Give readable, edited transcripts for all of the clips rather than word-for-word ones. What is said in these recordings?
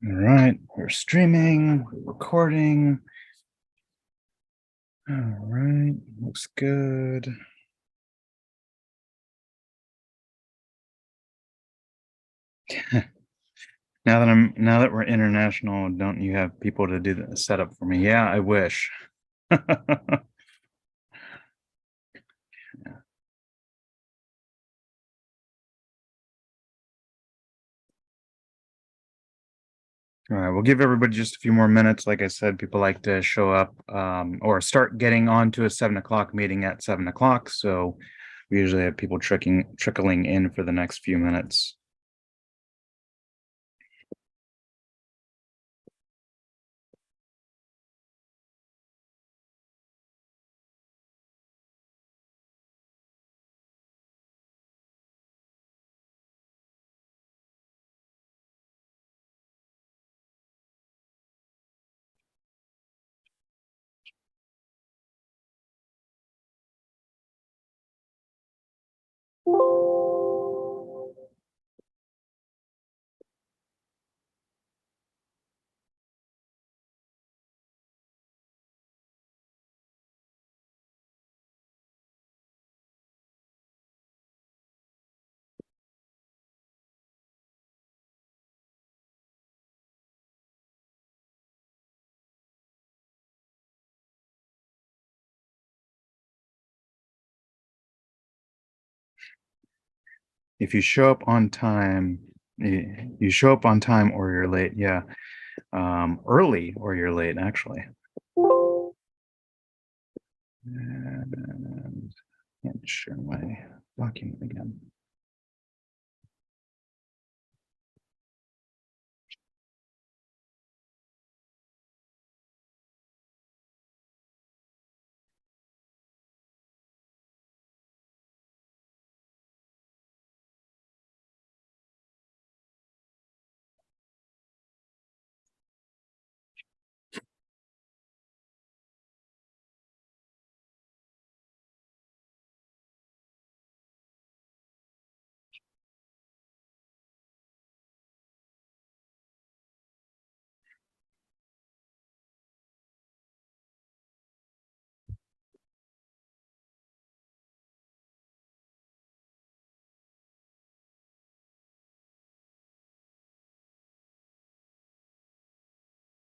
All right, we're streaming, we're recording. All right, looks good. Now that we're international, don't you have people to do the setup for me? Yeah, I wish. All right, we'll give everybody just a few more minutes. Like I said, people like to show up or start getting onto a 7 o'clock meeting at 7 o'clock. So we usually have people trickling in for the next few minutes. If you show up on time, you show up on time or you're late. Yeah. Early or you're late, actually. And can't share my document again.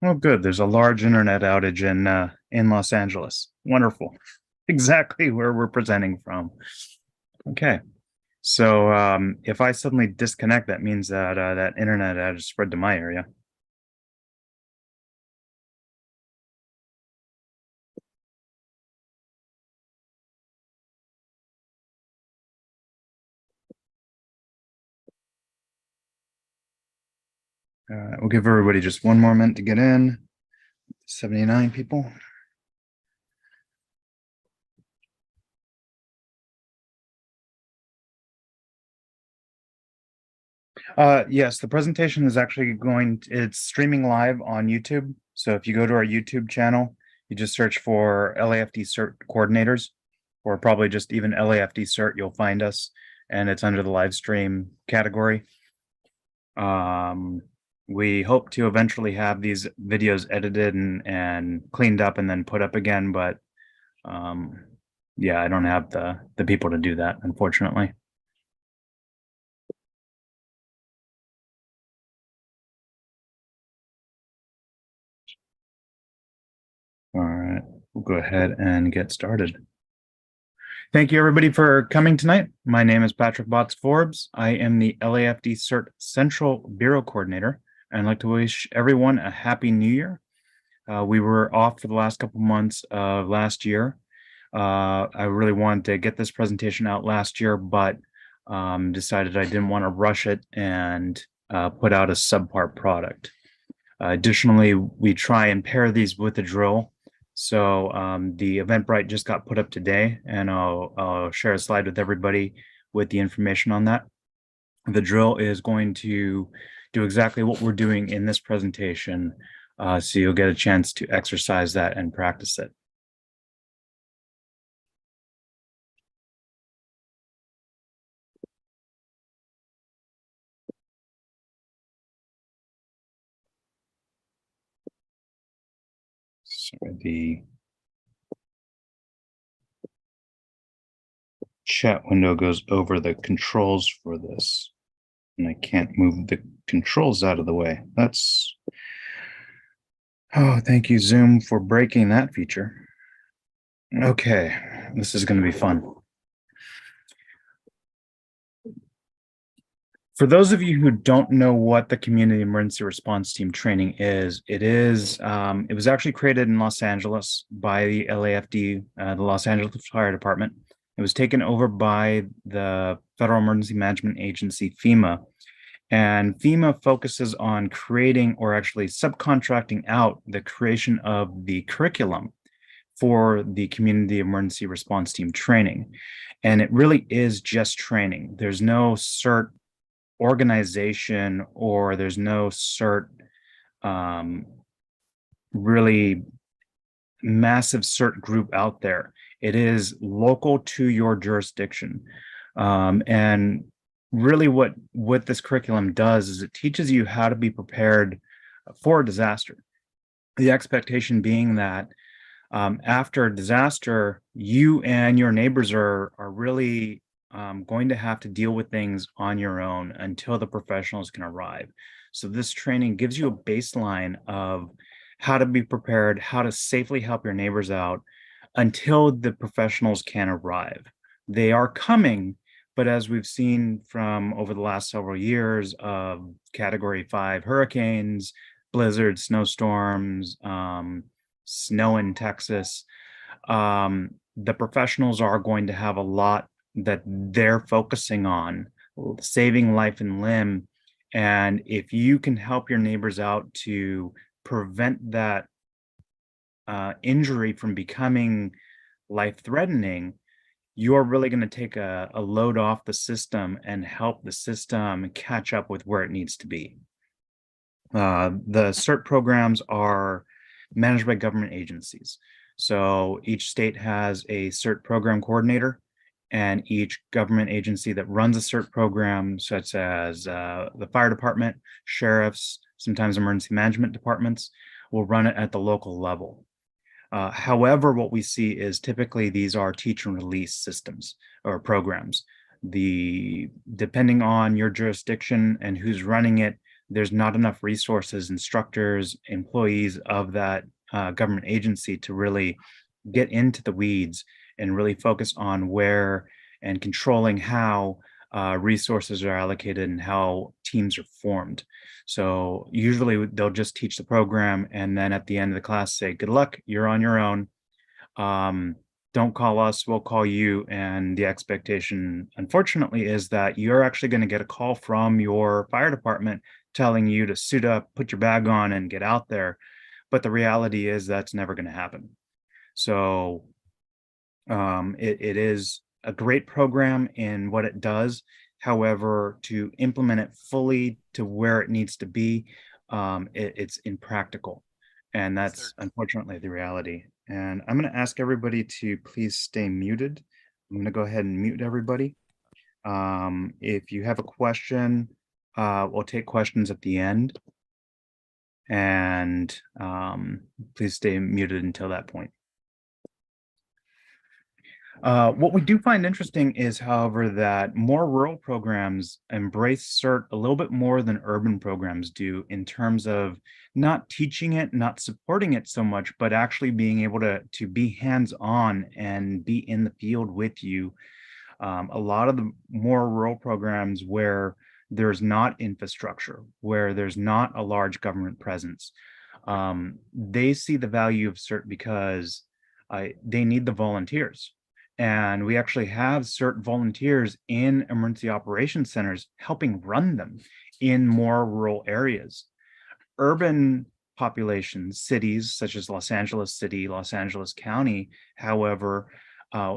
Oh, good. There's a large internet outage in Los Angeles. Wonderful. Exactly where we're presenting from. Okay. So if I suddenly disconnect, that means that that internet outage spread to my area. We'll give everybody just one more minute to get in. 79 people. Yes, the presentation is actually it's streaming live on YouTube. So if you go to our YouTube channel, you just search for LAFD CERT coordinators, or probably just even LAFD CERT, you'll find us, and it's under the live stream category. We hope to eventually have these videos edited and cleaned up and then put up again, but yeah, I don't have the people to do that, unfortunately. All right, we'll go ahead and get started. Thank you, everybody, for coming tonight. My name is Patrick Botts Forbes. I am the LAFD CERT Central Bureau Coordinator, and I'd like to wish everyone a happy new year. We were off for the last couple months of last year. I really wanted to get this presentation out last year, but decided I didn't want to rush it and put out a subpar product. Additionally, we try and pair these with a drill. So the Eventbrite just got put up today, and I'll share a slide with everybody with the information on that. The drill is going to do exactly what we're doing in this presentation, so you'll get a chance to exercise that and practice it. Sorry, the chat window goes over the controls for this, and I can't move the controls out of the way. Oh, thank you, Zoom, for breaking that feature. Okay, this is going to be fun. For those of you who don't know what the Community Emergency Response Team training is, it was actually created in Los Angeles by the LAFD, the Los Angeles Fire Department. It was taken over by the Federal Emergency Management Agency, FEMA, and FEMA focuses on creating, or actually subcontracting out, the creation of the curriculum for the Community Emergency Response Team training. And it really is just training. There's no CERT organization, or there's no CERT really massive CERT group out there. It is local to your jurisdiction. And really what this curriculum does is it teaches you how to be prepared for a disaster. The expectation being that after a disaster, you and your neighbors are really going to have to deal with things on your own until the professionals can arrive. So this training gives you a baseline of how to be prepared, how to safely help your neighbors out until the professionals can arrive. They are coming, but as we've seen from over the last several years of Category 5 hurricanes, blizzards, snowstorms, snow in Texas, the professionals are going to have a lot that they're focusing on, saving life and limb. And if you can help your neighbors out to prevent that injury from becoming life-threatening, you're really going to take a load off the system and help the system catch up with where it needs to be. The CERT programs are managed by government agencies. So each state has a CERT program coordinator, and each government agency that runs a CERT program, such as the fire department, sheriffs, sometimes emergency management departments, will run it at the local level. However, what we see is typically these are teach and release systems or programs. Depending on your jurisdiction and who's running it, there's not enough resources, instructors, employees of that government agency to really get into the weeds and really focus on where and controlling how resources are allocated and how teams are formed. So usually they'll just teach the program, and then at the end of the class say, good luck, you're on your own. Don't call us, we'll call you. And the expectation, unfortunately, is that you're actually going to get a call from your fire department telling you to suit up, put your bag on, and get out there. But the reality is that's never going to happen. So it is a great program in what it does. However, to implement it fully to where it needs to be, it's impractical. And that's unfortunately the reality. And I'm going to ask everybody to please stay muted. I'm going to go ahead and mute everybody. If you have a question, we'll take questions at the end. And please stay muted until that point. What we do find interesting is, however, that more rural programs embrace CERT a little bit more than urban programs do in terms of not teaching it, not supporting it so much, but actually being able to be hands-on and be in the field with you. A lot of the more rural programs where there's not infrastructure, where there's not a large government presence, they see the value of CERT because they need the volunteers. And we actually have CERT volunteers in emergency operations centers helping run them in more rural areas. Urban populations, cities such as Los Angeles City, Los Angeles County, however,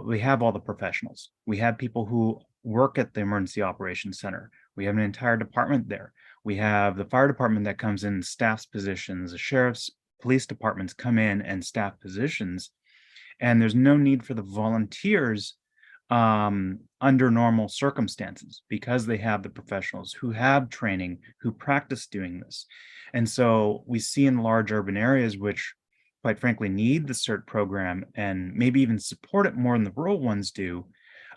we have all the professionals. We have people who work at the emergency operations center. We have an entire department there. We have the fire department that comes in and staffs positions. The sheriff's, police departments come in and staff positions. And there's no need for the volunteers under normal circumstances because they have the professionals who have training, who practice doing this. And so we see in large urban areas, which quite frankly, need the CERT program and maybe even support it more than the rural ones do,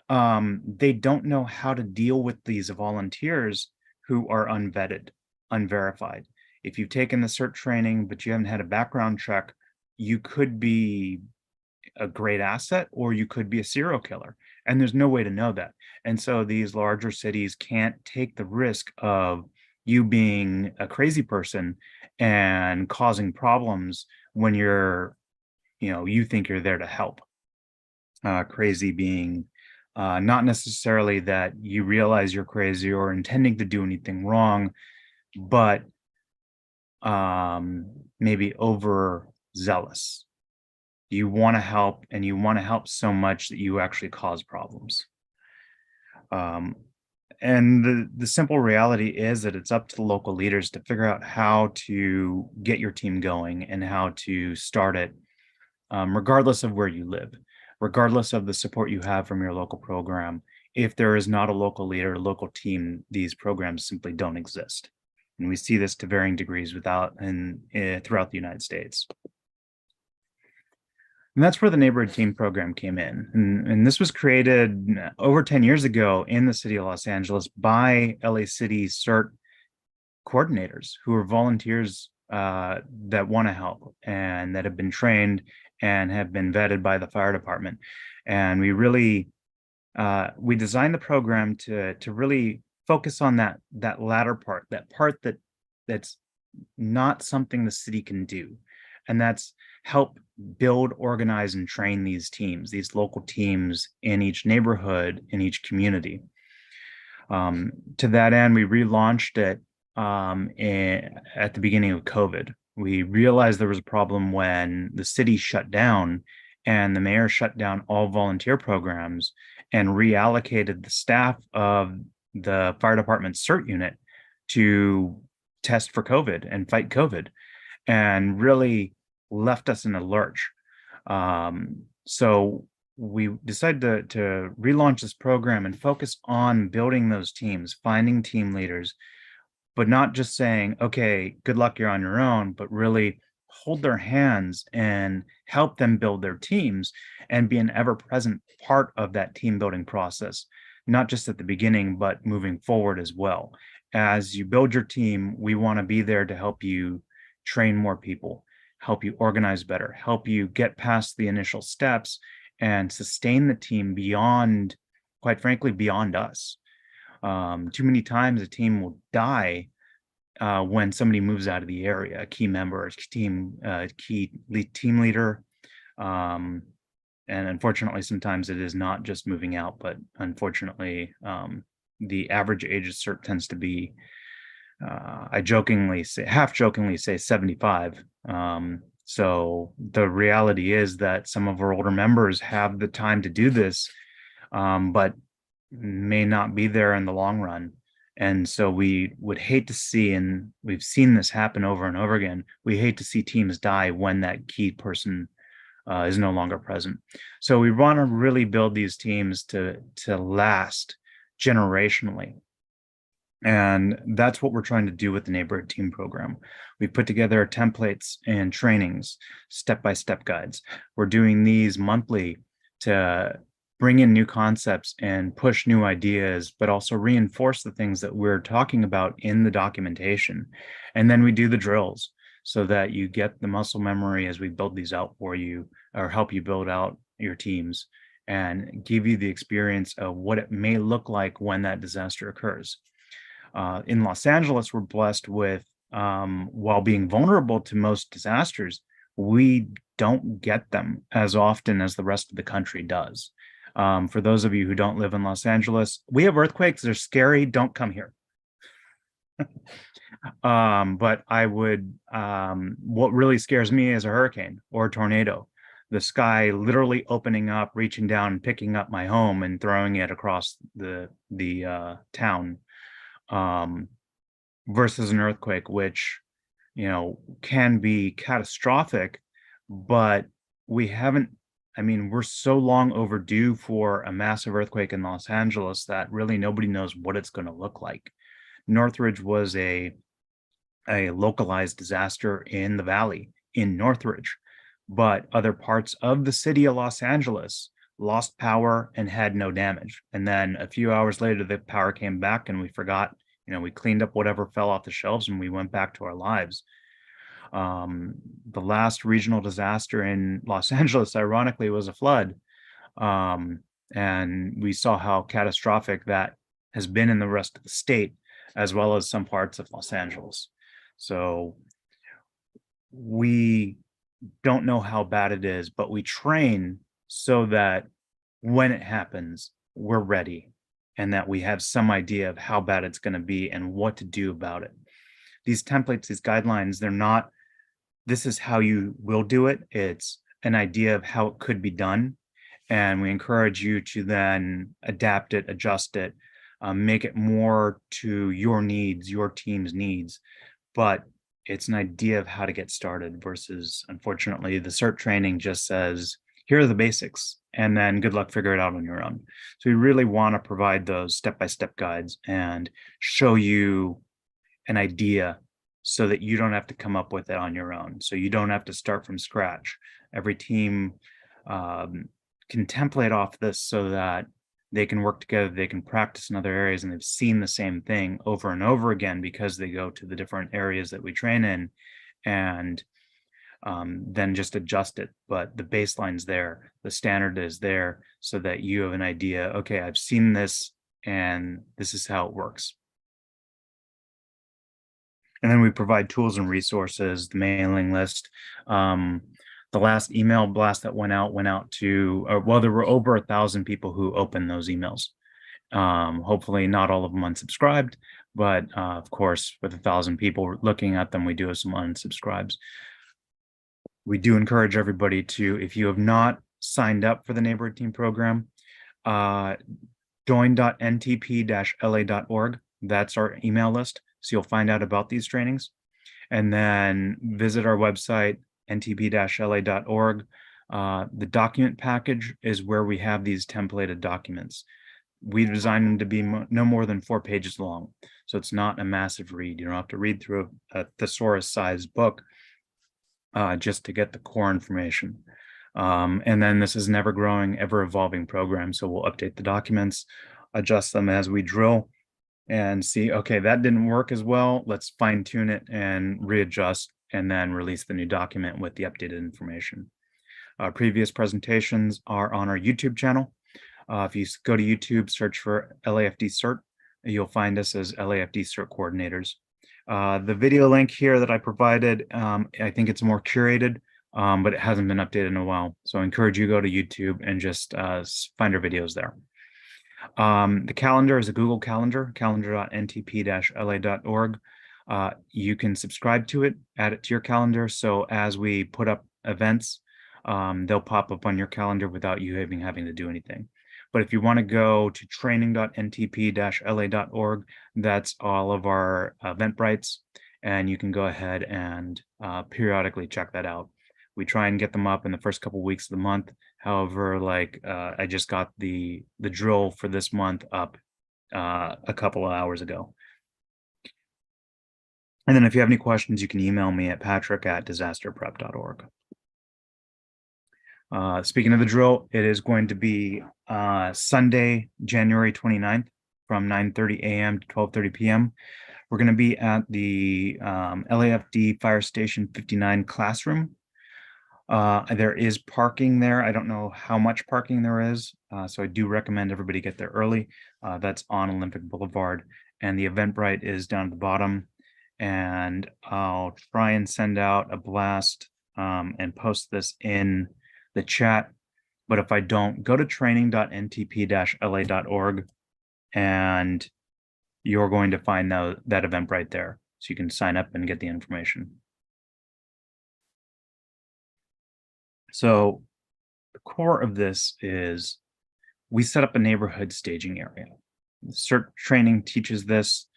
they don't know how to deal with these volunteers who are unvetted, unverified. If you've taken the CERT training, but you haven't had a background check, you could be a great asset or you could be a serial killer. And there's no way to know that. And so these larger cities can't take the risk of you being a crazy person and causing problems when you think you're there to help. Crazy being not necessarily that you realize you're crazy or intending to do anything wrong, but maybe overzealous. You want to help, and you want to help so much that you actually cause problems. And the simple reality is that it's up to the local leaders to figure out how to get your team going and how to start it, regardless of where you live, regardless of the support you have from your local program. If there is not a local leader, a local team, these programs simply don't exist. And we see this to varying degrees throughout the United States. And that's where the neighborhood team program came in. And this was created over 10 years ago in the city of Los Angeles by LA City CERT coordinators who are volunteers that want to help and that have been trained and have been vetted by the fire department. And we designed the program to really focus on that latter part, that's not something the city can do. And that's help build, organize, and train these teams, these local teams in each neighborhood, in each community. To that end, we relaunched it at the beginning of COVID. We realized there was a problem when the city shut down and the mayor shut down all volunteer programs and reallocated the staff of the fire department's CERT unit to test for COVID and fight COVID, and really left us in a lurch. So we decided to relaunch this program and focus on building those teams, finding team leaders, but not just saying, okay, good luck, you're on your own, but really hold their hands and help them build their teams and be an ever-present part of that team building process, not just at the beginning, but moving forward as well. As you build your team, we want to be there to help you train more people, help you organize better, help you get past the initial steps and sustain the team beyond, quite frankly, beyond us. Too many times a team will die when somebody moves out of the area, a key member, key team leader. And unfortunately, sometimes it is not just moving out, but unfortunately, the average age of CERT tends to be, I half jokingly say 75. So the reality is that some of our older members have the time to do this, but may not be there in the long run. And so we would hate to see, and we've seen this happen over and over again, we hate to see teams die when that key person is no longer present. So we want to really build these teams to last generationally. And that's what we're trying to do with the neighborhood team program. We put together templates and trainings, step-by-step guides. We're doing these monthly to bring in new concepts and push new ideas, but also reinforce the things that we're talking about in the documentation. And then we do the drills so that you get the muscle memory as we build these out for you, or help you build out your teams and give you the experience of what it may look like when that disaster occurs. In Los Angeles, we're blessed with, while being vulnerable to most disasters, we don't get them as often as the rest of the country does. For those of you who don't live in Los Angeles, we have earthquakes. They're scary. Don't come here. But what really scares me is a hurricane or a tornado. The sky literally opening up, reaching down, and picking up my home and throwing it across the town. Versus an earthquake, which, can be catastrophic, but we're so long overdue for a massive earthquake in Los Angeles that really nobody knows what it's going to look like. Northridge was a localized disaster in the valley in Northridge, but other parts of the city of Los Angeles lost power and had no damage. And then a few hours later, the power came back and we forgot, we cleaned up whatever fell off the shelves and we went back to our lives. The last regional disaster in Los Angeles, ironically, was a flood. And we saw how catastrophic that has been in the rest of the state, as well as some parts of Los Angeles. So we don't know how bad it is, but we train so that when it happens, we're ready and that we have some idea of how bad it's going to be and what to do about it. These templates, these guidelines, they're not, this is how you will do it. It's an idea of how it could be done. And we encourage you to then adapt it, adjust it, make it more to your needs, your team's needs. But it's an idea of how to get started versus, unfortunately, the CERT training just says, here are the basics, and then good luck, figure it out on your own. So we really want to provide those step-by-step guides and show you an idea so that you don't have to come up with it on your own. So you don't have to start from scratch. Every team can template off this so that they can work together, they can practice in other areas, and they've seen the same thing over and over again because they go to the different areas that we train in and then just adjust it. But the baseline's there, the standard is there so that you have an idea, okay, I've seen this and this is how it works. And then we provide tools and resources, the mailing list. The last email blast that went out to, well, there were over 1,000 people who opened those emails. Hopefully not all of them unsubscribed, but of course, with 1,000 people looking at them, we do have some unsubscribes. We do encourage everybody to, if you have not signed up for the Neighborhood Team Program, join.ntp-la.org. That's our email list. So you'll find out about these trainings. And then visit our website, ntp-la.org. The document package is where we have these templated documents. We designed them to be no more than 4 pages long. So it's not a massive read. You don't have to read through a thesaurus-sized book just to get the core information. And then this is an ever-growing, ever-evolving program. So we'll update the documents, adjust them as we drill, and see, okay, that didn't work as well. Let's fine tune it and readjust and then release the new document with the updated information. Previous presentations are on our YouTube channel. If you go to YouTube, search for LAFD CERT, you'll find us as LAFD CERT coordinators. The video link here that I provided, I think it's more curated, but it hasn't been updated in a while. So I encourage you to go to YouTube and just find our videos there. The calendar is a Google Calendar, calendar.ntp-la.org. You can subscribe to it, add it to your calendar. So as we put up events, they'll pop up on your calendar without you even having to do anything. But if you want to go to training.ntp-la.org, that's all of our Eventbrites, and you can go ahead and periodically check that out. We try and get them up in the first couple of weeks of the month. However, I just got the drill for this month up a couple of hours ago. And then if you have any questions, you can email me at patrick@disasterprep.org. Speaking of the drill, it is going to be Sunday, January 29th from 9:30 a.m. to 12:30 p.m. We're going to be at the LAFD Fire Station 59 classroom. There is parking there. I don't know how much parking there is, so I do recommend everybody get there early. That's on Olympic Boulevard, and the Eventbrite is down at the bottom. And I'll try and send out a blast and post this in the chat. But if I don't, go to training.ntp-la.org, and you're going to find that Eventbrite there, so you can sign up and get the information. So the core of this is we set up a neighborhood staging area. CERT training teaches this,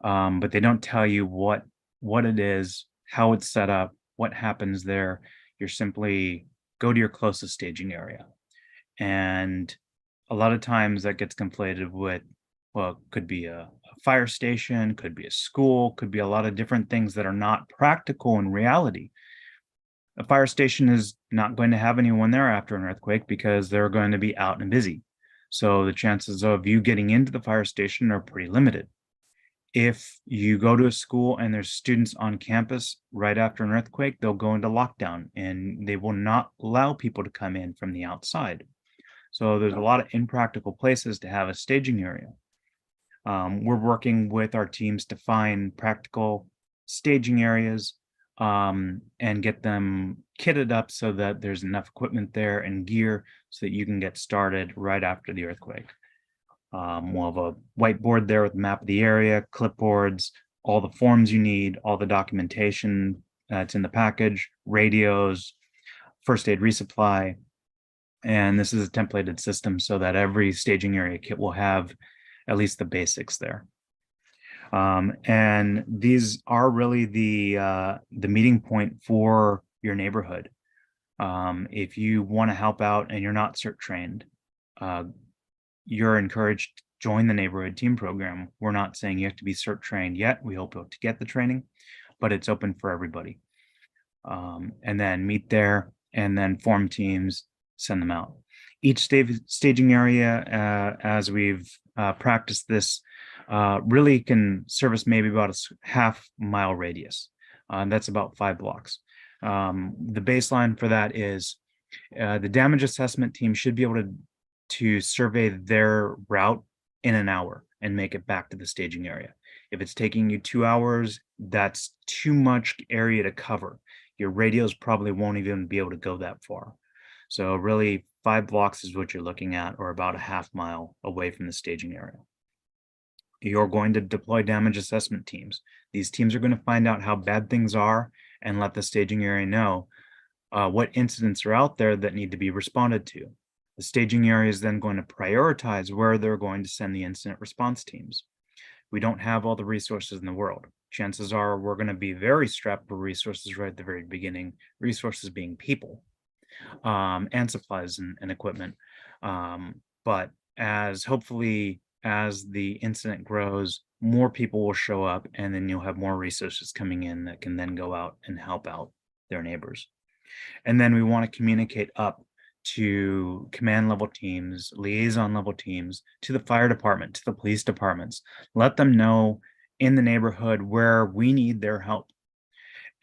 but they don't tell you what it is, how it's set up, what happens there. You're simply go to your closest staging area. And a lot of times that gets conflated with, well, it could be a fire station, could be a school, could be a lot of different things that are not practical in reality. A fire station is not going to have anyone there after an earthquake because they're going to be out and busy. So the chances of you getting into the fire station are pretty limited. If you go to a school and there's students on campus right after an earthquake, they'll go into lockdown and they will not allow people to come in from the outside. So there's a lot of impractical places to have a staging area. We're working with our teams to find practical staging areas and get them kitted up so that there's enough equipment there and gear so that you can get started right after the earthquake. We'll have a whiteboard there with a map of the area, clipboards, all the forms you need, all the documentation that's in the package, radios, first aid resupply. And this is a templated system so that every staging area kit will have at least the basics there. And these are really the meeting point for your neighborhood. If you want to help out and you're not CERT trained, you're encouraged to join the neighborhood team program. We're not saying you have to be CERT trained yet. We hope to get the training, but it's open for everybody. And then meet there and then form teams, send them out. Each staging area, as we've practiced this, really can service maybe about a half-mile radius. That's about 5 blocks. The baseline for that is the damage assessment team should be able to survey their route in an hour and make it back to the staging area. If it's taking you 2 hours, that's too much area to cover. Your radios probably won't even be able to go that far. So really 5 blocks is what you're looking at, or about a half-mile away from the staging area. You're going to deploy damage assessment teams. These teams are going to find out how bad things are and let the staging area know what incidents are out there that need to be responded to. The staging area is then going to prioritize where they're going to send the incident response teams. We don't have all the resources in the world. Chances are we're going to be very strapped for resources right at the very beginning, resources being people and supplies and equipment. But hopefully as the incident grows, more people will show up and then you'll have more resources coming in that can then go out and help out their neighbors. And then we want to communicate up to command level teams, liaison level teams, to the fire department, to the police departments. Let them know in the neighborhood where we need their help.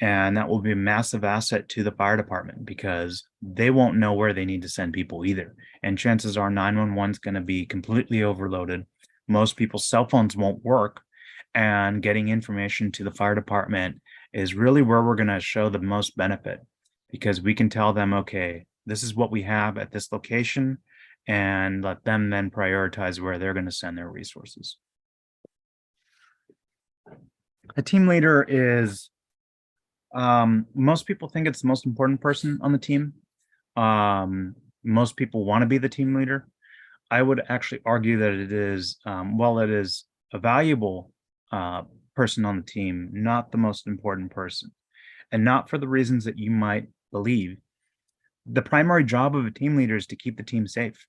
And that will be a massive asset to the fire department because they won't know where they need to send people either. And chances are 911 is going to be completely overloaded. Most people's cell phones won't work. And getting information to the fire department is really where we're going to show the most benefit because we can tell them, okay, this is what we have at this location, and let them then prioritize where they're going to send their resources. A team leader is, most people think it's the most important person on the team. Most people want to be the team leader. I would actually argue that it is, while it is a valuable person on the team, not the most important person, and not for the reasons that you might believe. The primary job of a team leader is to keep the team safe.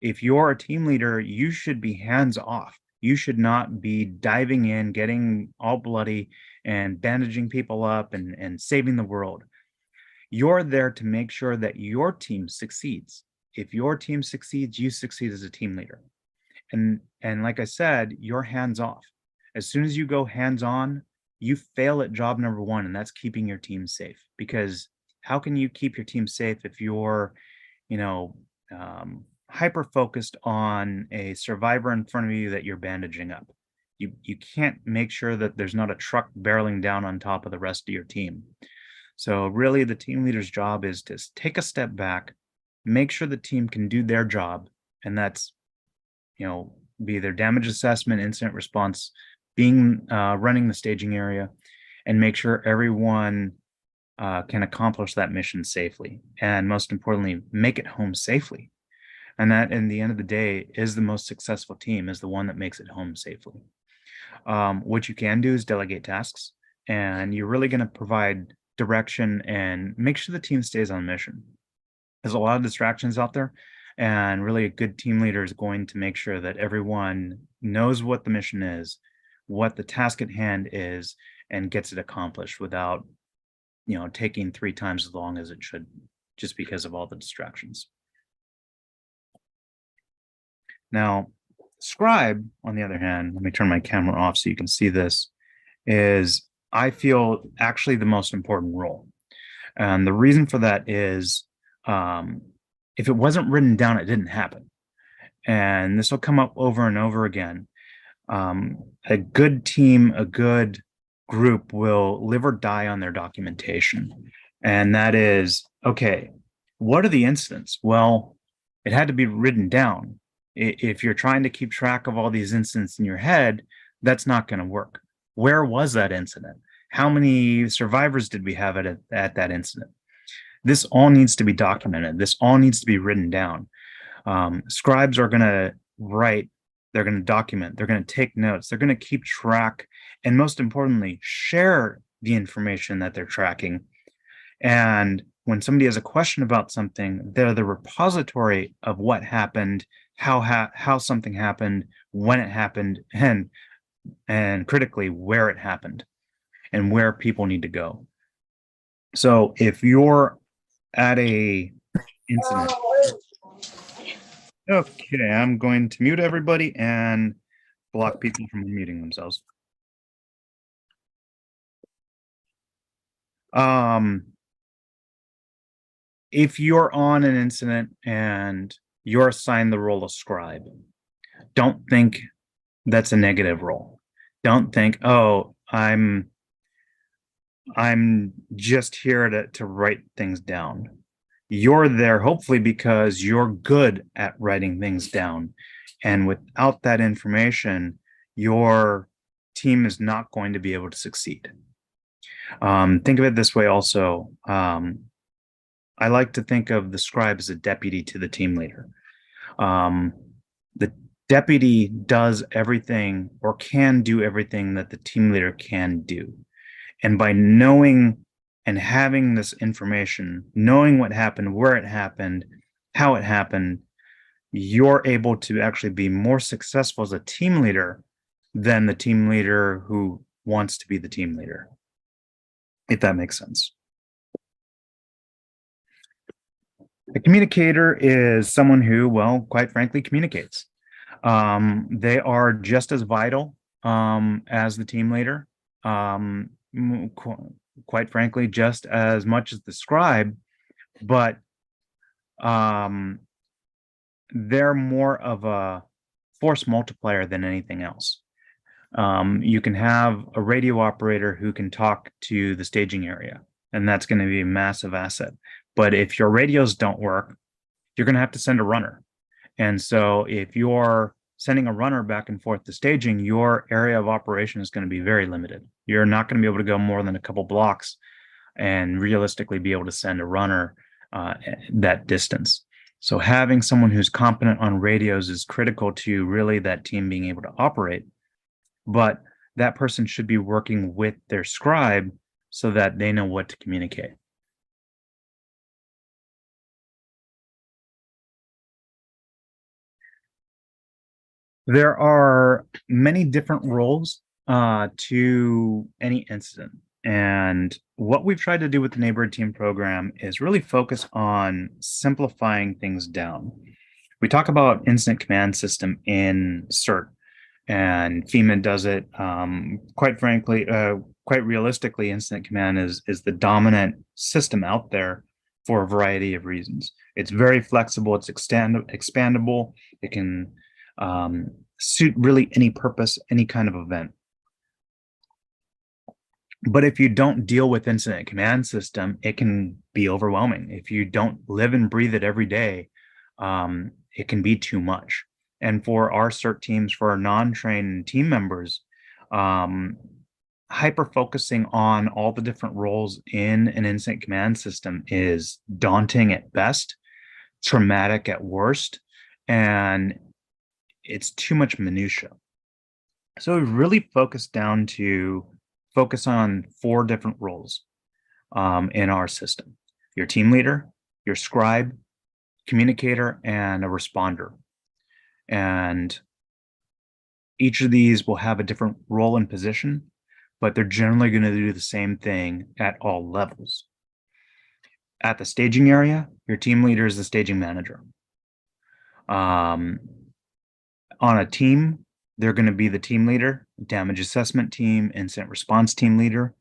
If you're a team leader, you should be hands off. You should not be diving in, getting all bloody and bandaging people up and saving the world. You're there to make sure that your team succeeds. If your team succeeds, you succeed as a team leader. And like I said, you're hands off. As soon as you go hands on, you fail at job number 1, and that's keeping your team safe. Because how can you keep your team safe if you're, hyper focused on a survivor in front of you that you're bandaging up? You can't make sure that there's not a truck barreling down on top of the rest of your team. So really the team leader's job is to take a step back, make sure the team can do their job. And that's, be their damage assessment, incident response, running the staging area, and make sure everyone can accomplish that mission safely. And most importantly, make it home safely. And that, in the end of the day, is the most successful team, is the one that makes it home safely. What you can do is delegate tasks, and you're really going to provide direction and make sure the team stays on mission. There's a lot of distractions out there, and really a good team leader is going to make sure that everyone knows what the mission is, what the task at hand is, and gets it accomplished without taking 3 times as long as it should, just because of all the distractions. Now, scribe, on the other hand, let me turn my camera off so you can see this, is, I feel, actually the most important role. And the reason for that is, if it wasn't written down, it didn't happen. And this will come up over and over again. A good team, a good group will live or die on their documentation. And that is, okay, what are the incidents? Well, it had to be written down. If you're trying to keep track of all these incidents in your head, that's not going to work. Where was that incident? How many survivors did we have at that incident? This all needs to be documented. This all needs to be written down. Scribes are going to write, they're going to document, they're going to take notes, they're going to keep track, and most importantly, share the information that they're tracking. And when somebody has a question about something, they're the repository of what happened, how something happened, when it happened, and critically, where it happened and where people need to go. So if you're at a incident, okay, I'm going to mute everybody and block people from muting themselves. If you're on an incident and you're assigned the role of scribe, don't think that's a negative role. Don't think, oh, I'm just here to write things down. You're there hopefully because you're good at writing things down. And without that information, your team is not going to be able to succeed. Think of it this way also. I like to think of the scribe as a deputy to the team leader. The deputy does everything, or can do everything, that the team leader can do. And by knowing and having this information, knowing what happened, where it happened, how it happened, you're able to actually be more successful as a team leader than the team leader who wants to be the team leader, if that makes sense. A communicator is someone who, well, quite frankly, communicates. They are just as vital as the team leader. Quite frankly, just as much as the scribe, but they're more of a force multiplier than anything else. You can have a radio operator who can talk to the staging area, and that's going to be a massive asset. But if your radios don't work, you're going to have to send a runner. And so if you're sending a runner back and forth to staging, your area of operation is going to be very limited. You're not going to be able to go more than a couple blocks and realistically be able to send a runner that distance. So having someone who's competent on radios is critical to really that team being able to operate. But that person should be working with their scribe so that they know what to communicate. There are many different roles to any incident. And what we've tried to do with the Neighborhood Team program is really focus on simplifying things down. We talk about incident command system in CERT, and FEMA does it. Quite frankly, quite realistically, incident command is the dominant system out there for a variety of reasons. It's very flexible, it's expandable, it can suit really any purpose, any kind of event. But if you don't deal with incident command system, it can be overwhelming. If you don't live and breathe it every day, it can be too much. And for our CERT teams, for our non-trained team members, hyper focusing on all the different roles in an incident command system is daunting at best, traumatic at worst, and it's too much minutia. So we really focus on 4 different roles in our system: your team leader, your scribe, communicator, and a responder. And each of these will have a different role and position, but they're generally going to do the same thing at all levels. At the staging area, your team leader is the staging manager. On a team, they're going to be the team leader, damage assessment team, incident response team leader.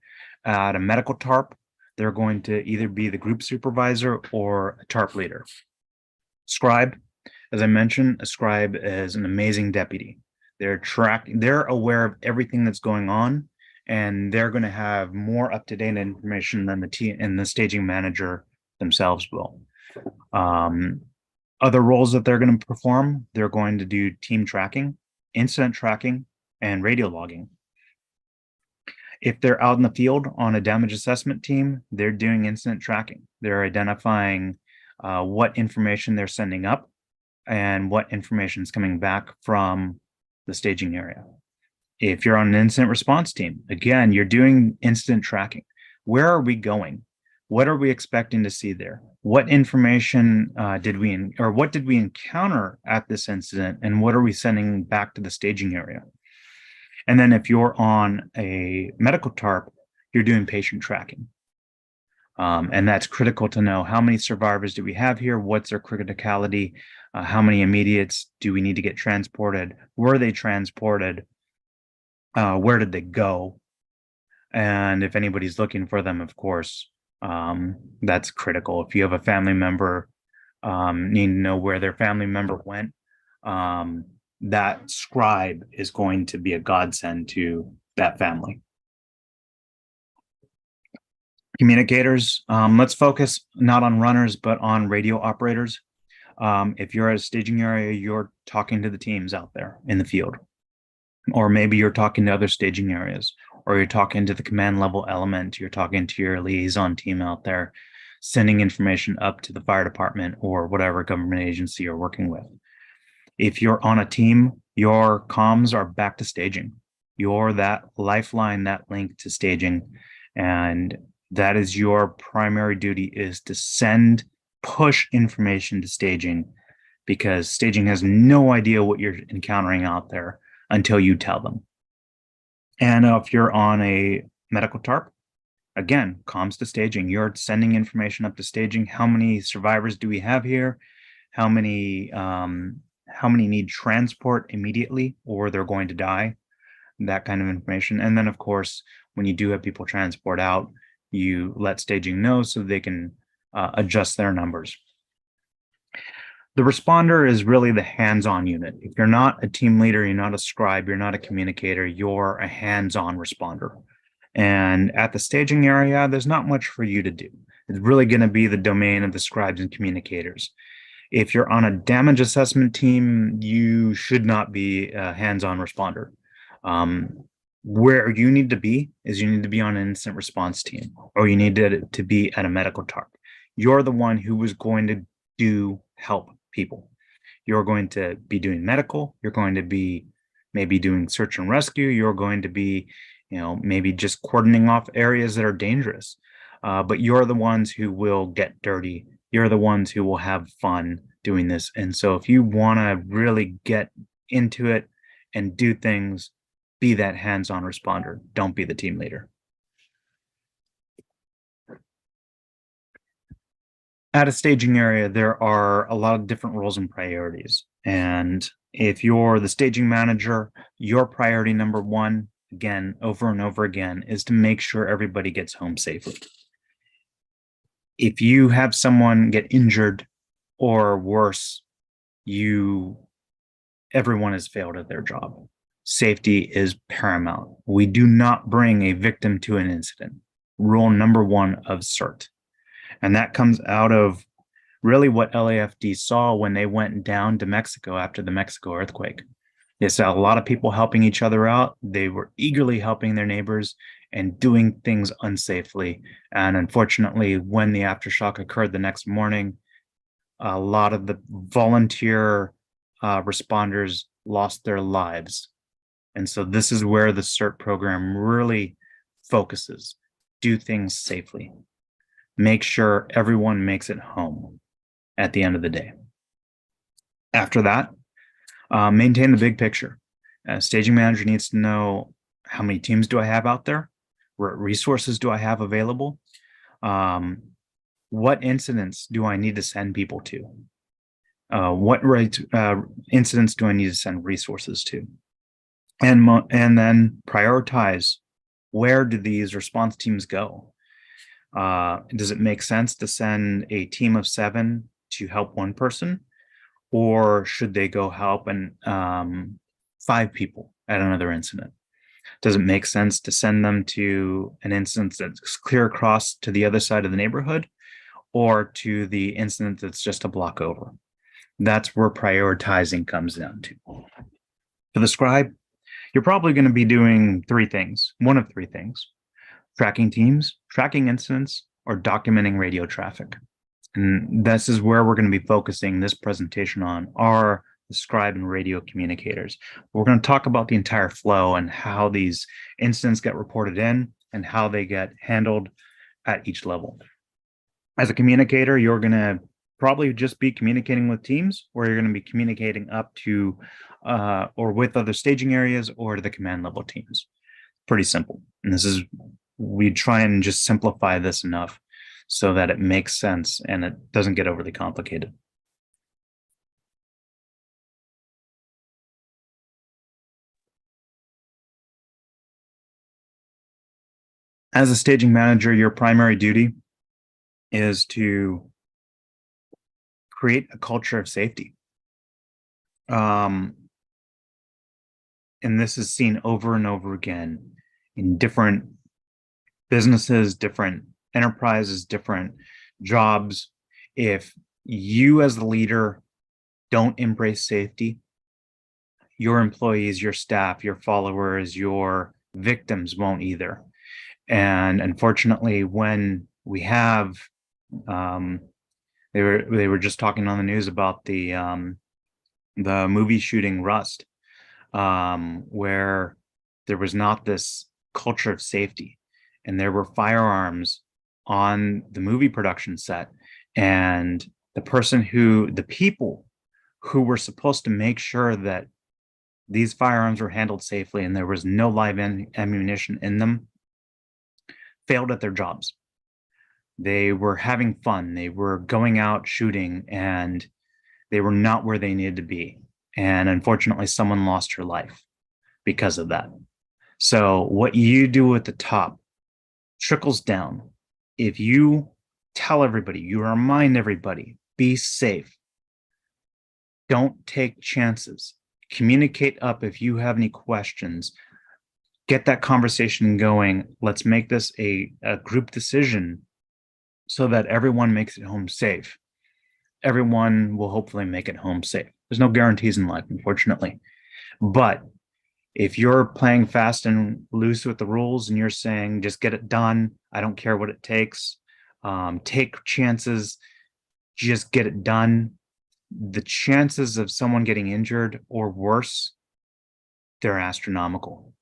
At a medical TARP, they're going to either be the group supervisor or a TARP leader. Scribe, as I mentioned, a scribe is an amazing deputy. They're aware of everything that's going on, and they're going to have more up-to-date information than the team and the staging manager themselves will. Other roles that they're going to perform, they're going to do team tracking, incident tracking, and radio logging. If they're out in the field on a damage assessment team, they're doing incident tracking. They're identifying what information they're sending up and what information is coming back from the staging area. If you're on an incident response team, again, you're doing incident tracking. Where are we going? What are we expecting to see there? What information did we encounter at this incident, and what are we sending back to the staging area? And then if you're on a medical TARP, you're doing patient tracking. And that's critical to know how many survivors do we have here? What's their criticality? How many immediates do we need to get transported? Were they transported? Where did they go? And if anybody's looking for them, of course, that's critical. If you have a family member, need to know where their family member went, that scribe is going to be a godsend to that family. Communicators, let's focus not on runners, but on radio operators. If you're at a staging area, you're talking to the teams out there in the field, or maybe you're talking to other staging areas, or you're talking to the command level element, you're talking to your liaison team out there, sending information up to the fire department or whatever government agency you're working with. If you're on a team, your comms are back to staging. You're that lifeline, that link to staging. And that is your primary duty, is to push information to staging, because staging has no idea what you're encountering out there until you tell them. And if you're on a medical TARP, again, comms to staging. You're sending information up to staging. How many survivors do we have here? How many need transport immediately, or they're going to die? That kind of information. And then, of course, when you do have people transport out, you let staging know so they can adjust their numbers. The responder is really the hands-on unit. If you're not a team leader, you're not a scribe, you're not a communicator, you're a hands-on responder. And at the staging area, there's not much for you to do. It's really going to be the domain of the scribes and communicators. If you're on a damage assessment team, you should not be a hands-on responder. Where you need to be is you need to be on an incident response team, or you need to be at a medical TARP. You're the one who is going to help people. You're going to be doing medical. You're going to be maybe doing search and rescue. You're going to be, maybe just cordoning off areas that are dangerous. But you're the ones who will get dirty. You're the ones who will have fun doing this. And so if you want to really get into it and do things, be that hands-on responder. Don't be the team leader. At a staging area, there are a lot of different roles and priorities. And if you're the staging manager, your priority number one, again, over and over again, is to make sure everybody gets home safely. If you have someone get injured or worse, everyone has failed at their job. Safety is paramount. We do not bring a victim to an incident. Rule number one of CERT. And that comes out of really what LAFD saw when they went down to Mexico after the Mexico earthquake. They saw a lot of people helping each other out. They were eagerly helping their neighbors and doing things unsafely. And unfortunately, when the aftershock occurred the next morning, a lot of the volunteer responders lost their lives. And so this is where the CERT program really focuses. Do things safely. Make sure everyone makes it home at the end of the day. After that, maintain the big picture. Staging manager needs to know, how many teams do I have out there? resources do I have available? What incidents do I need to send people to? What incidents do I need to send resources to? And then prioritize, where do these response teams go? Does it make sense to send a team of 7 to help one person, or should they go help 5 people at another incident? Does it make sense to send them to an incident that's clear across to the other side of the neighborhood, or to the incident that's just a block over? That's where prioritizing comes down to. For the scribe, you're probably going to be doing 3 things, one of 3 things: tracking teams, tracking incidents, or documenting radio traffic. And this is where we're going to be focusing this presentation on, are the scribe and radio communicators. We're going to talk about the entire flow and how these incidents get reported in and how they get handled at each level. As a communicator, you're going to probably just be communicating with teams, or you're going to be communicating up to or with other staging areas or to the command level teams. Pretty simple. And we try and just simplify this enough so that it makes sense and it doesn't get overly complicated. As a staging manager, your primary duty is to create a culture of safety. And this is seen over and over again in different businesses, different enterprises, different jobs. If you as the leader don't embrace safety, your employees, your staff, your followers, your victims won't either. And unfortunately, when we have, they were just talking on the news about the movie shooting Rust, where there was not this culture of safety, and there were firearms on the movie production set, and the people who were supposed to make sure that these firearms were handled safely and there was no live ammunition in them failed at their jobs. They were having fun, they were going out shooting, and they were not where they needed to be. And unfortunately, someone lost her life because of that. So what you do at the top trickles down. If you tell everybody, you remind everybody, be safe, don't take chances, communicate up if you have any questions, get that conversation going. Let's make this a group decision so that everyone makes it home safe. Everyone will hopefully make it home safe. There's no guarantees in life, unfortunately. But if you're playing fast and loose with the rules and you're saying, just get it done, I don't care what it takes, take chances, just get it done, the chances of someone getting injured or worse, they're astronomical.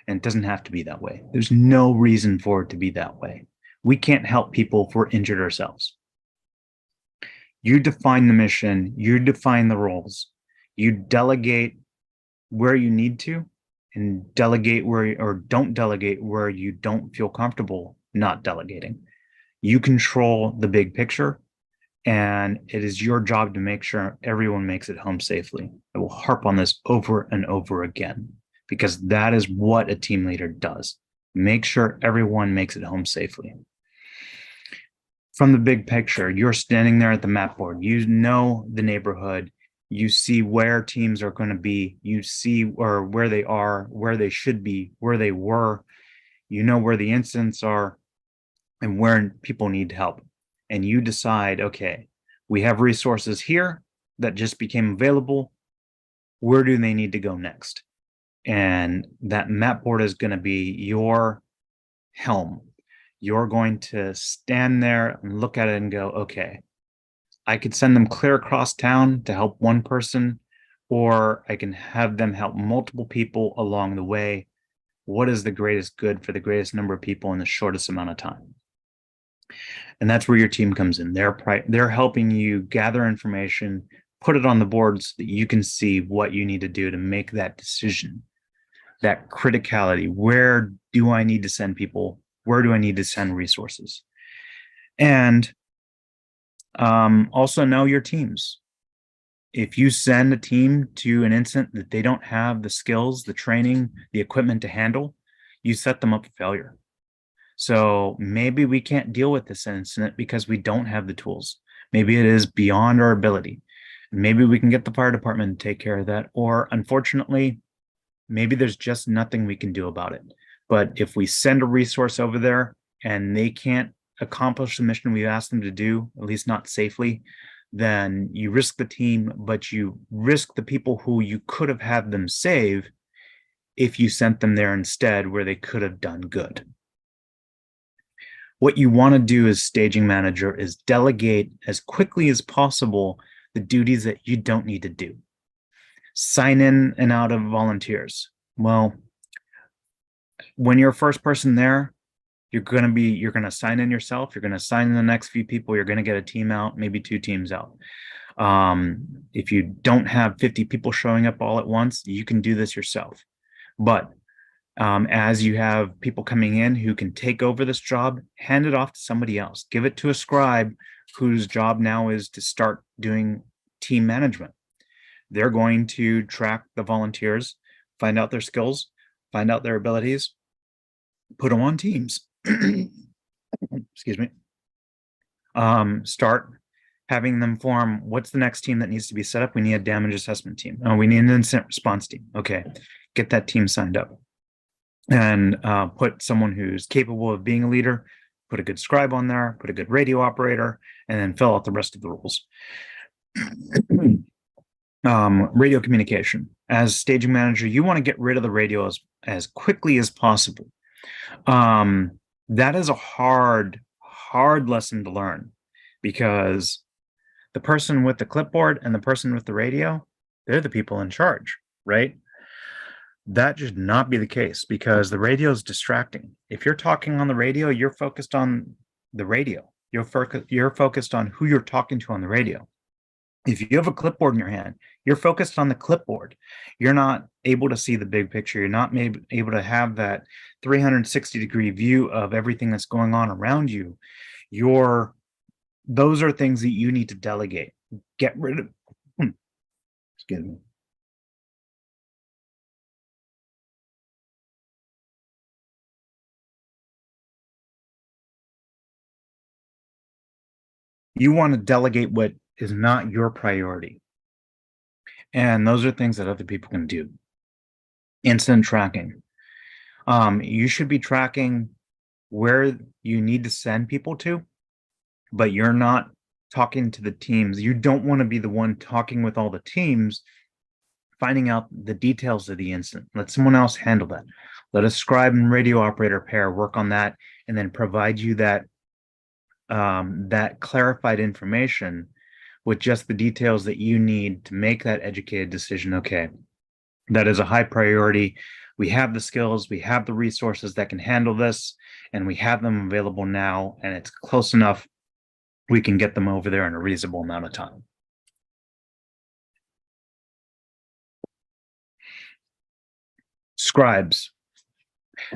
And it doesn't have to be that way. There's no reason for it to be that way. We can't help people if we're injured ourselves. You define the mission, you define the roles, you delegate where you need to, and delegate or don't delegate where you don't feel comfortable not delegating. You control the big picture, and it is your job to make sure everyone makes it home safely. I will harp on this over and over again, because that is what a team leader does. Make sure everyone makes it home safely. From the big picture, you're standing there at the map board. You know the neighborhood. You see where teams are going to be. You see where they are, where they should be, where they were. You know where the incidents are and where people need help. And you decide, okay, we have resources here that just became available. Where do they need to go next? And that map board is going to be your helm. You're going to stand there and look at it and go, okay, I could send them clear across town to help one person, or I can have them help multiple people along the way. What is the greatest good for the greatest number of people in the shortest amount of time? And that's where your team comes in. They're helping you gather information, put it on the board so that you can see what you need to do to make that decision, that criticality. Where do I need to send people Where do I need to send resources? And also know your teams. If you send a team to an incident that they don't have the skills, the training, the equipment to handle, you set them up for failure. So maybe we can't deal with this incident because we don't have the tools. Maybe it is beyond our ability. Maybe we can get the fire department to take care of that. Or unfortunately, maybe there's just nothing we can do about it. But if we send a resource over there and they can't accomplish the mission we've asked them to do, at least not safely, then you risk the team, but you risk the people who you could have had them save if you sent them there instead where they could have done good. What you want to do as staging manager is delegate as quickly as possible the duties that you don't need to do. Sign in and out of volunteers. Well, when you're first person there, you're going to sign in yourself. You're going to sign in the next few people. You're going to get a team out, maybe 2 teams out. If you don't have 50 people showing up all at once, you can do this yourself. But as you have people coming in who can take over this job, hand it off to somebody else. Give it to a scribe whose job now is to start doing team management. They're going to track the volunteers, find out their skills, find out their abilities, put them on teams. Excuse me. Start having them form, what's the next team that needs to be set up? We need a damage assessment team. Oh, we need an incident response team. Okay, get that team signed up. And put someone who's capable of being a leader, put a good scribe on there, put a good radio operator, and then fill out the rest of the roles. Radio communication. As staging manager, you want to get rid of the radio as quickly as possible. That is a hard lesson to learn because the person with the clipboard and the person with the radio, they're the people in charge, right? That should not be the case because the radio is distracting. If you're talking on the radio, you're focused on the radio. You're focused on who you're talking to on the radio. If you have a clipboard in your hand, you're focused on the clipboard. You're not able to see the big picture. You're not able to have that 360-degree view of everything that's going on around you. Those are things that you need to delegate. Get rid of. Excuse me. You want to delegate what is not your priority. And those are things that other people can do. Incident tracking. You should be tracking where you need to send people to, but you're not talking to the teams. You don't want to be the one talking with all the teams, finding out the details of the incident. Let someone else handle that. Let a scribe and radio operator pair work on that and then provide you that clarified information with just the details that you need to make that educated decision. Okay, that is a high priority. We have the skills, we have the resources that can handle this, and we have them available now, and it's close enough we can get them over there in a reasonable amount of time. Scribes.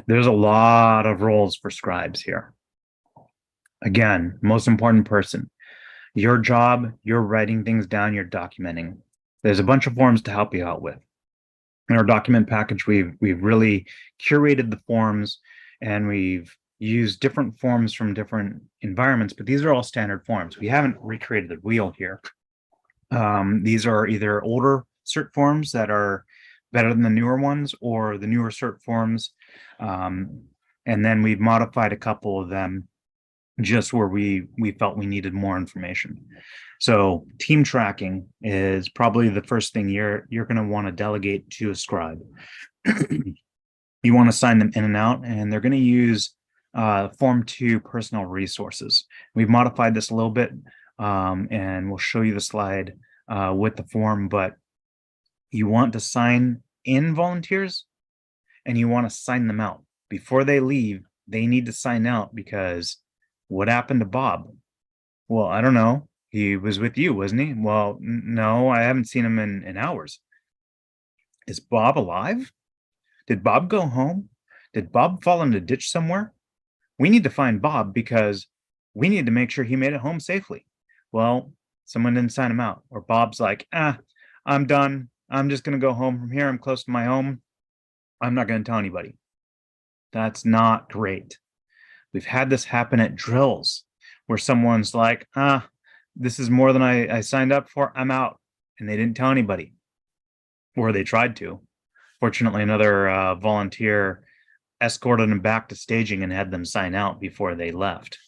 There's a lot of roles for scribes here. Again, most important person. Your job, you're writing things down, you're documenting. There's a bunch of forms to help you out with. In our document package, we've really curated the forms and we've used different forms from different environments, but these are all standard forms. We haven't recreated the wheel here. These are either older CERT forms that are better than the newer ones or the newer CERT forms. And then we've modified a couple of them just where we felt we needed more information. So team tracking is probably the first thing you're going to want to delegate to a scribe. You want to sign them in and out, and they're going to use Form 2 personal resources. We've modified this a little bit, and we'll show you the slide with the form, but you want to sign in volunteers and you want to sign them out. Before they leave, they need to sign out because what happened to Bob? Well, I don't know. He was with you, wasn't he? Well, no, I haven't seen him in hours. Is Bob alive? Did Bob go home? Did Bob fall in a ditch somewhere? we need to find Bob because we need to make sure he made it home safely. Well, someone didn't sign him out, or Bob's like, I'm done. I'm just going to go home from here. I'm close to my home. I'm not going to tell anybody. That's not great. We've had this happen at drills where someone's like, this is more than I signed up for. I'm out. And they didn't tell anybody, or they tried to. Fortunately, another volunteer escorted them back to staging and had them sign out before they left.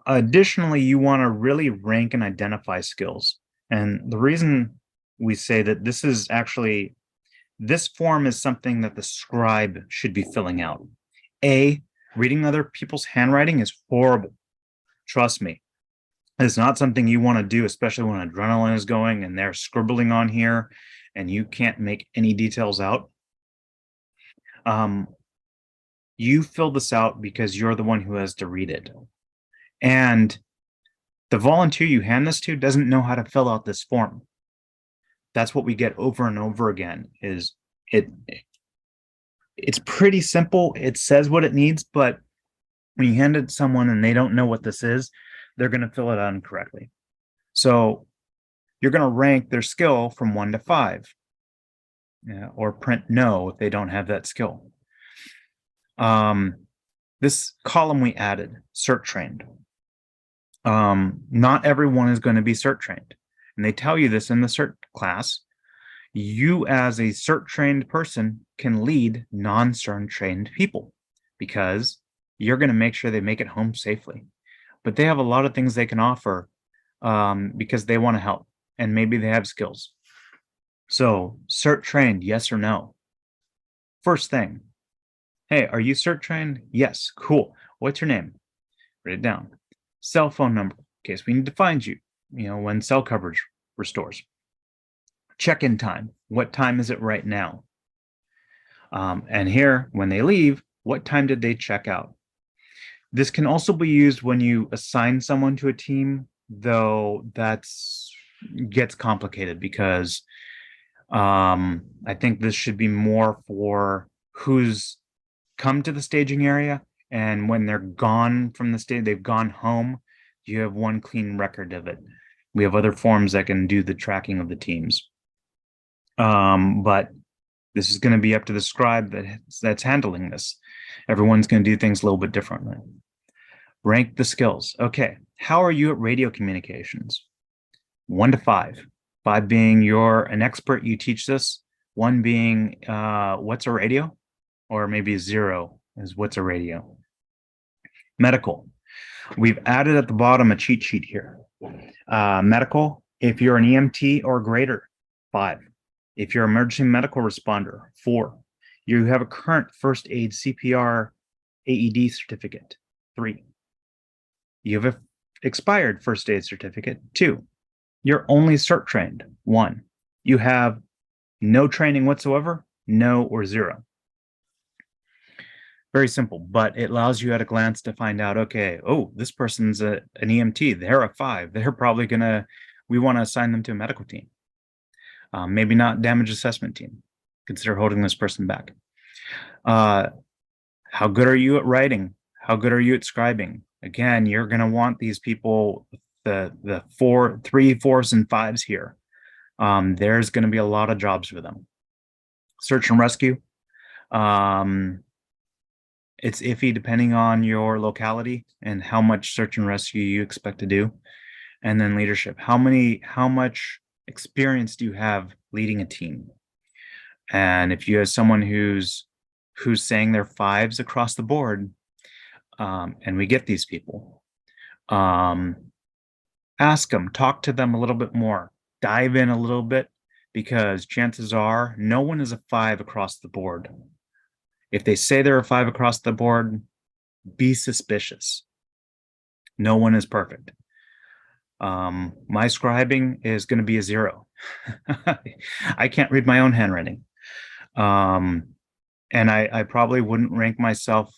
Additionally, you want to really rank and identify skills. And the reason we say that this form is something that the scribe should be filling out. Reading other people's handwriting is horrible. Trust me. It's not something you want to do, especially when adrenaline is going and they're scribbling on here and you can't make any details out. You fill this out because you're the one who has to read it. And the volunteer you hand this to doesn't know how to fill out this form. That's what we get over and over again. It's pretty simple. It says what it needs, but when you hand it to someone and they don't know what this is, they're going to fill it out incorrectly. So you're going to rank their skill from 1 to 5, or print no if they don't have that skill. This column we added, CERT trained. Not everyone is going to be CERT trained. And they tell you this in the CERT class. You as a CERT trained person can lead non-CERT trained people because you're going to make sure they make it home safely. But they have a lot of things they can offer because they want to help and maybe they have skills. So CERT trained, yes or no? First thing, hey, are you CERT trained? Yes, cool. What's your name? Write it down. Cell phone number, in case we need to find you, when cell coverage restores. Check-in time. What time is it right now? And here, when they leave, what time did they check out? This can also be used when you assign someone to a team, though gets complicated because I think this should be more for who's come to the staging area, and when they're gone from the stage, they've gone home, you have one clean record of it. We have other forms that can do the tracking of the teams. But this is going to be up to the scribe that's handling this. Everyone's going to do things a little bit differently. Rank the skills. Okay, how are you at radio communications? 1 to 5. 5 being you're an expert, you teach this. 1 being what's a radio? Or maybe 0 is what's a radio. Medical. We've added at the bottom a cheat sheet here. Medical, if you're an EMT or greater, 5. If you're an emergency medical responder, 4. You have a current first aid CPR AED certificate, 3. You have an expired first aid certificate, 2. You're only CERT trained, 1. You have no training whatsoever, no or 0. Very simple, but it allows you at a glance to find out, okay, oh, this person's an EMT. They're a 5. They're probably we want to assign them to a medical team. Maybe not damage assessment team. Consider holding this person back. How good are you at writing? How good are you at scribing? Again, you're going to want these people, the 3, 4s, and 5s here. There's going to be a lot of jobs for them. Search and rescue. It's iffy depending on your locality and how much search and rescue you expect to do. And then leadership. How much experience do you have leading a team? And if you have someone who's saying they're 5s across the board, and we get these people, ask them, talk to them a little bit more, dive in a little bit, because chances are no one is a 5 across the board. If they say they're a 5 across the board, be suspicious. No one is perfect. My scribing is going to be a 0. I can't read my own handwriting. And I probably wouldn't rank myself.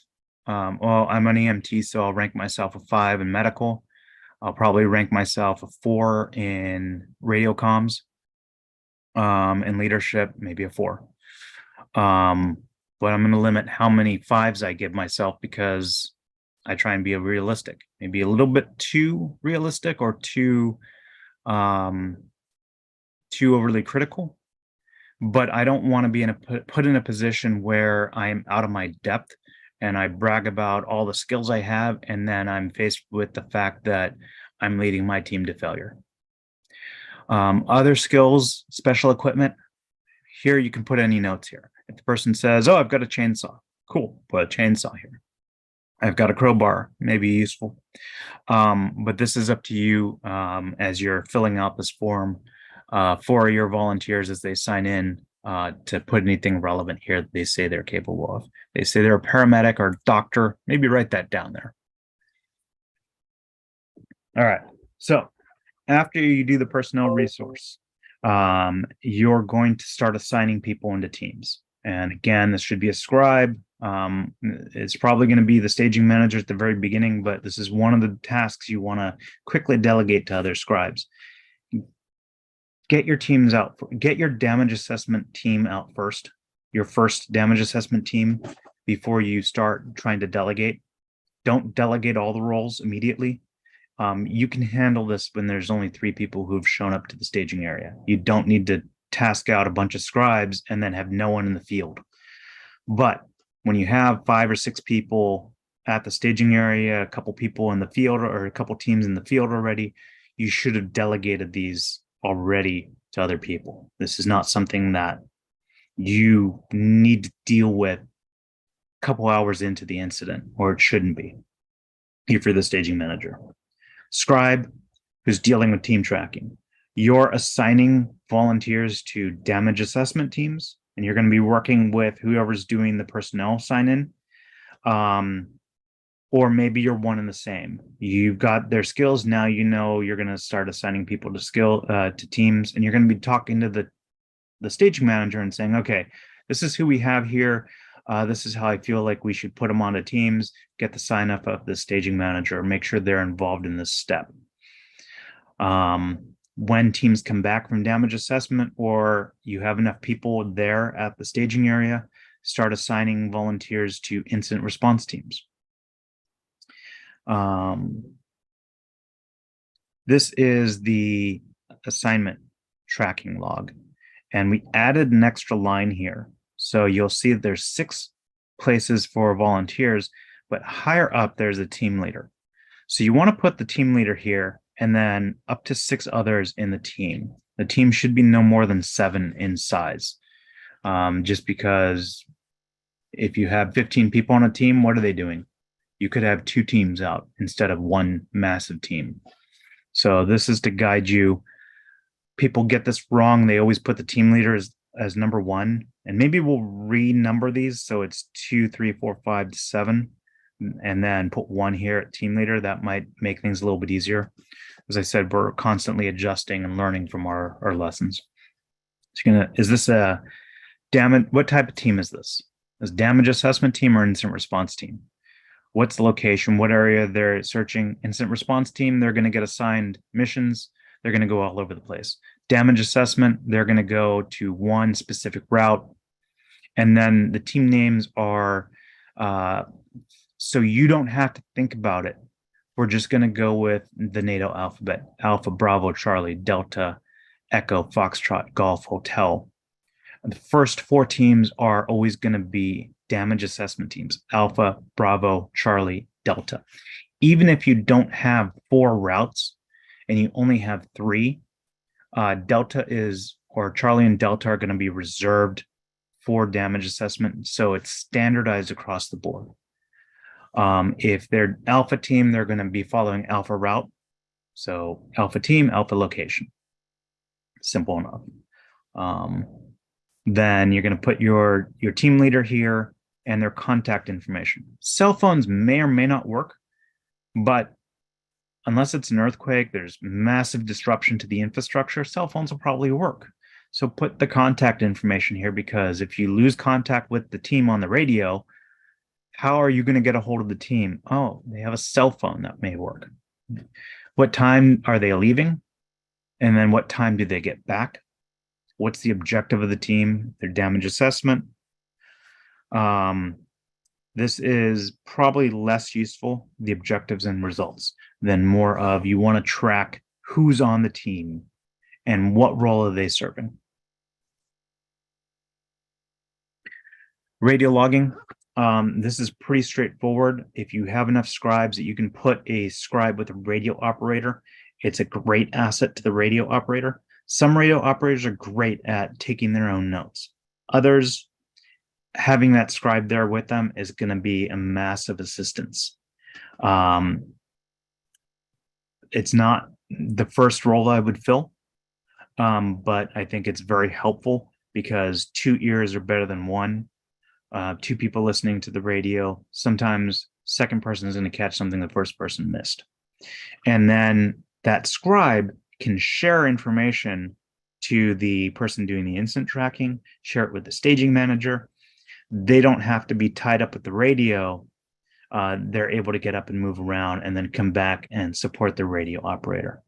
Well, I'm an EMT, so I'll rank myself a 5 in medical. I'll probably rank myself a 4 in radio comms. In leadership, maybe a 4. but I'm going to limit how many fives I give myself because I try and be realistic, maybe a little bit too realistic or um, too overly critical. But I don't want to be put in a position where I'm out of my depth and I brag about all the skills I have, and then I'm faced with the fact that I'm leading my team to failure. Other skills, special equipment. Here you can put any notes here. If the person says, "Oh, I've got a chainsaw," cool, put a chainsaw here. I've got a crowbar, maybe useful. But this is up to you as you're filling out this form for your volunteers as they sign in to put anything relevant here that they say they're capable of. They say they're a paramedic or doctor, maybe write that down there. All right, so after you do the personnel resource, you're going to start assigning people into teams. And again, this should be a scribe. It's probably going to be the staging manager at the very beginning, but this is one of the tasks you want to quickly delegate to other scribes. Get your teams out, get your damage assessment team out first, your first damage assessment team before you start trying to delegate. Don't delegate all the roles immediately. You can handle this when there's only 3 people who've shown up to the staging area. You don't need to task out a bunch of scribes and then have no one in the field. But when you have 5 or 6 people at the staging area, a couple people in the field or a couple teams in the field already, you should have delegated these already to other people. This is not something that you need to deal with a couple hours into the incident, or it shouldn't be if you're the staging manager. Scribe, who's dealing with team tracking. You're assigning volunteers to damage assessment teams, and you're going to be working with whoever's doing the personnel sign-in. Or maybe you're one and the same. You've got their skills. Now you know you're going to start assigning people to teams, and you're going to be talking to the staging manager and saying, okay, this is who we have here. This is how I feel like we should put them onto teams, get the sign up of the staging manager, make sure they're involved in this step. When teams come back from damage assessment or you have enough people there at the staging area, start assigning volunteers to incident response teams. This is the assignment tracking log, and we added an extra line here. So you'll see that there's 6 places for volunteers, but higher up, there's a team leader. So you want to put the team leader here and then up to 6 others in the team. The team should be no more than 7 in size. Just because if you have 15 people on a team, what are they doing? You could have 2 teams out instead of one massive team. So this is to guide you. People get this wrong. They always put the team leader as number 1, and maybe we'll renumber these so it's 2, 3, 4, 5, 7, and then put 1 here at team leader. That might make things a little bit easier. As I said, we're constantly adjusting and learning from our lessons. So is this a damage? What type of team is this? Is damage assessment team or incident response team? What's the location? What area they're searching? Incident response team, they're going to get assigned missions. They're going to go all over the place. Damage assessment, they're going to go to one specific route. And then the team names are, so you don't have to think about it. We're just going to go with the NATO alphabet: Alpha, Bravo, Charlie, Delta, Echo, Foxtrot, Golf, Hotel. The first 4 teams are always going to be damage assessment teams: Alpha, Bravo, Charlie, Delta. Even if you don't have 4 routes and you only have 3, Delta or Charlie and Delta are going to be reserved for damage assessment. So it's standardized across the board. If they're Alpha team, they're going to be following Alpha route. So Alpha team, Alpha location. Simple enough. Then you're going to put your team leader here and their contact information. Cell phones may or may not work, but unless it's an earthquake, there's massive disruption to the infrastructure, cell phones will probably work. So put the contact information here, because if you lose contact with the team on the radio, how are you going to get a hold of the team? Oh, they have a cell phone that may work. What time are they leaving? And then what time do they get back? What's the objective of the team? Their damage assessment. This is probably less useful, the objectives and results, than more of you want to track who's on the team and what role are they serving. Radio logging. This is pretty straightforward. If you have enough scribes that you can put a scribe with a radio operator, it's a great asset to the radio operator. Some radio operators are great at taking their own notes. Others, having that scribe there with them is going to be a massive assistance. It's not the first role I would fill, but I think it's very helpful because 2 ears are better than one. 2 people listening to the radio, sometimes second person is going to catch something the first person missed. And then that scribe can share information to the person doing the incident tracking, share it with the staging manager. They don't have to be tied up with the radio. They're able to get up and move around and then come back and support the radio operator.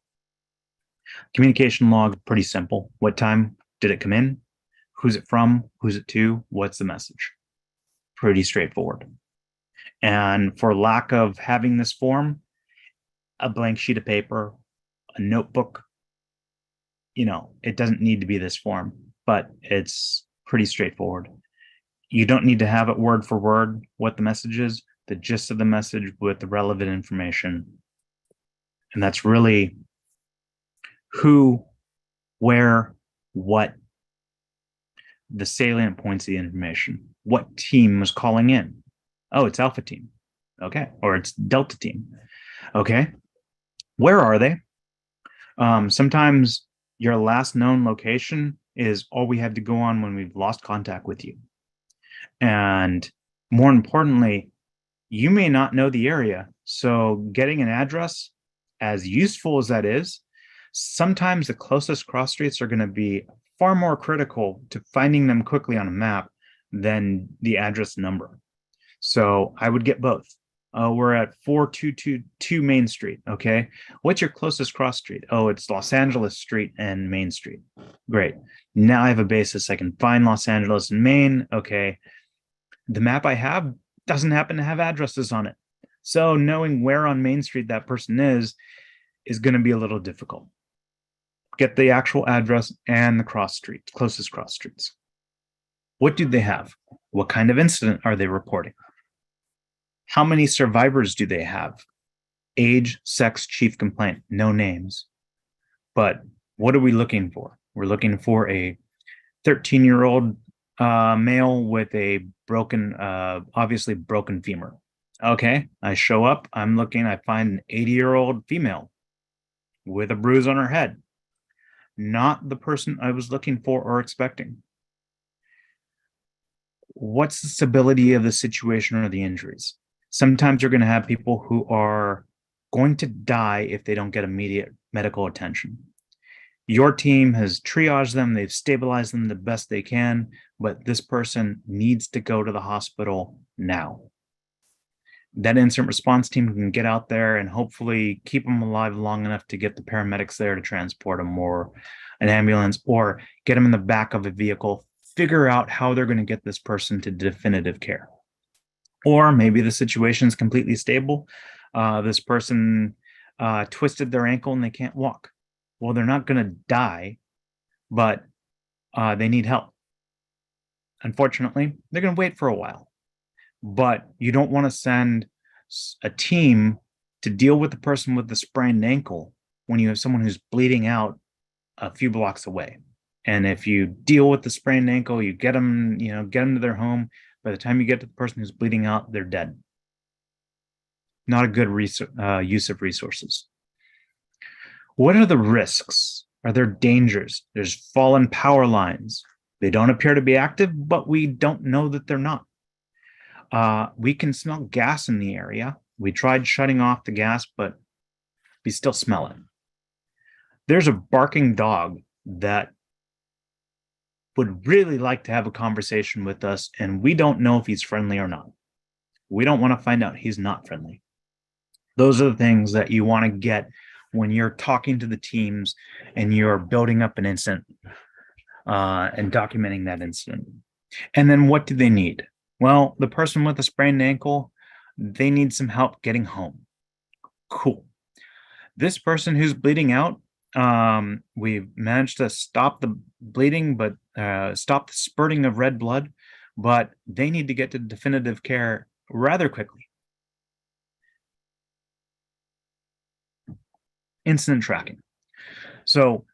Communication log, pretty simple. What time did it come in? Who's it from? Who's it to? What's the message? Pretty straightforward. And for lack of having this form, a blank sheet of paper, a notebook, it doesn't need to be this form, but it's pretty straightforward. You don't need to have it word for word what the message is, the gist of the message with the relevant information. And that's really who, where, what, the salient points of the information. What team was calling in? Oh, it's Alpha team. Okay. Or it's Delta team. Okay. Where are they? Sometimes your last known location is all we have to go on when we've lost contact with you. And more importantly, you may not know the area. So getting an address, as useful as that is, sometimes the closest cross streets are going to be far more critical to finding them quickly on a map than the address number. So I would get both. We're at 4222 Main Street. Okay. What's your closest cross street? Oh, it's Los Angeles Street and Main Street. Great. Now I have a basis. I can find Los Angeles and Main. Okay. The map I have doesn't happen to have addresses on it. So knowing where on Main Street that person is going to be a little difficult. Get the actual address and the closest cross streets. What do they have? What kind of incident are they reporting? How many survivors do they have? Age, sex, chief complaint, no names. But what are we looking for? We're looking for a 13-year-old male with a obviously broken femur. Okay, I show up, I'm looking, I find an 80-year-old female with a bruise on her head. Not the person I was looking for or expecting. What's the stability of the situation or the injuries? Sometimes you're going to have people who are going to die if they don't get immediate medical attention. Your team has triaged them, they've stabilized them the best they can, but this person needs to go to the hospital now. That incident response team can get out there and hopefully keep them alive long enough to get the paramedics there to transport them, or an ambulance, or get them in the back of a vehicle, figure out how they're going to get this person to definitive care. Or maybe the situation is completely stable. This person twisted their ankle and they can't walk. Well, they're not going to die, but they need help. Unfortunately, they're going to wait for a while. But you don't want to send a team to deal with the person with the sprained ankle when you have someone who's bleeding out a few blocks away. And if you deal with the sprained ankle, you get them to their home. By the time you get to the person who's bleeding out, they're dead. Not a good use of resources. What are the risks? Are there dangers? There's fallen power lines. They don't appear to be active, but we don't know that they're not. We can smell gas in the area. We tried shutting off the gas, but we still smell it. There's a barking dog that would really like to have a conversation with us, and we don't know if he's friendly or not. We don't want to find out he's not friendly. Those are the things that you want to get when you're talking to the teams and you're building up an incident and documenting that incident. And then what do they need? Well, the person with a sprained ankle, they need some help getting home. Cool. This person who's bleeding out, we've managed to stop the bleeding, but stop the spurting of red blood, but they need to get to definitive care rather quickly. Incident tracking. So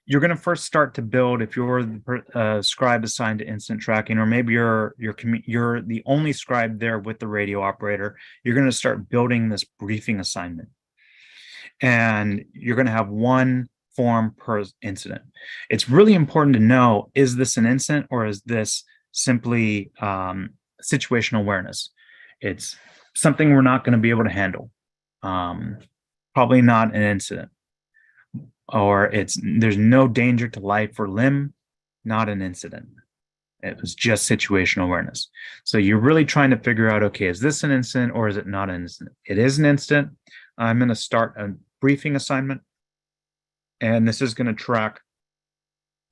you're going to first start to build, if you're the scribe assigned to incident tracking, or maybe you're the only scribe there with the radio operator, you're going to start building this briefing assignment. And you're going to have one form per incident. It's really important to know, is this an incident or is this simply situational awareness? It's something we're not going to be able to handle. Probably not an incident. Or there's no danger to life or limb, not an incident. It was just situational awareness. So you're really trying to figure out, okay, is this an incident or is it not an incident? It is an incident. I'm going to start a briefing assignment, and this is going to track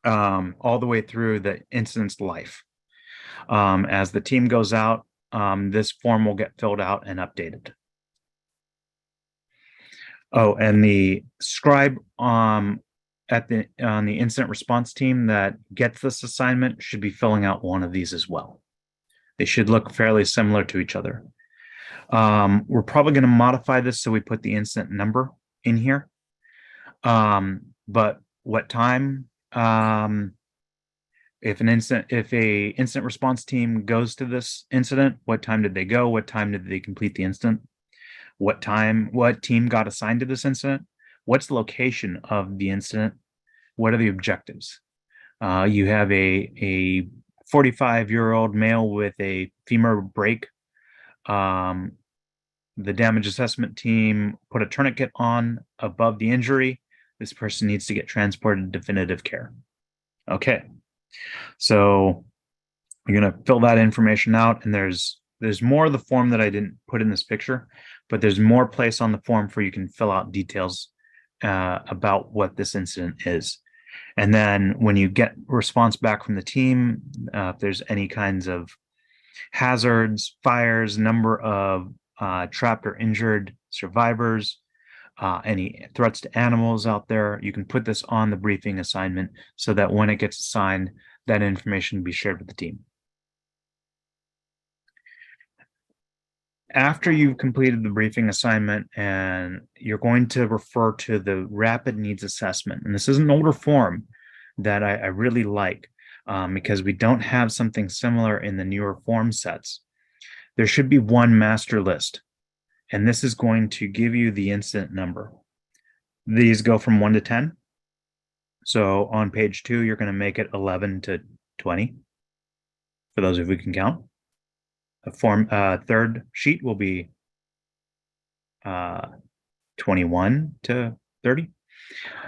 all the way through the incident's life. As the team goes out, this form will get filled out and updated. Oh, and the scribe on the incident response team that gets this assignment should be filling out one of these as well. They should look fairly similar to each other. We're probably going to modify this so we put the incident number in here. But what time? If a incident response team goes to this incident, what time did they go? What time did they complete the incident? What team got assigned to this incident? What's the location of the incident? What are the objectives? You have a 45-year-old male with a femur break. The damage assessment team put a tourniquet on above the injury. This person needs to get transported to definitive care. Okay, so you're going to fill that information out, and there's more of the form that I didn't put in this picture, but there's more place on the form for you can fill out details about what this incident is. And then when you get response back from the team, if there's any kinds of hazards, fires, number of trapped or injured survivors, any threats to animals out there, you can put this on the briefing assignment so that when it gets assigned, that information can be shared with the team. After you've completed the briefing assignment, and you're going to refer to the rapid needs assessment. And this is an older form that I really like because we don't have something similar in the newer form sets. There should be one master list, and this is going to give you the incident number. These go from 1 to 10. So on page 2, you're going to make it 11 to 20, for those of you who can count. The form third sheet will be 21 to 30.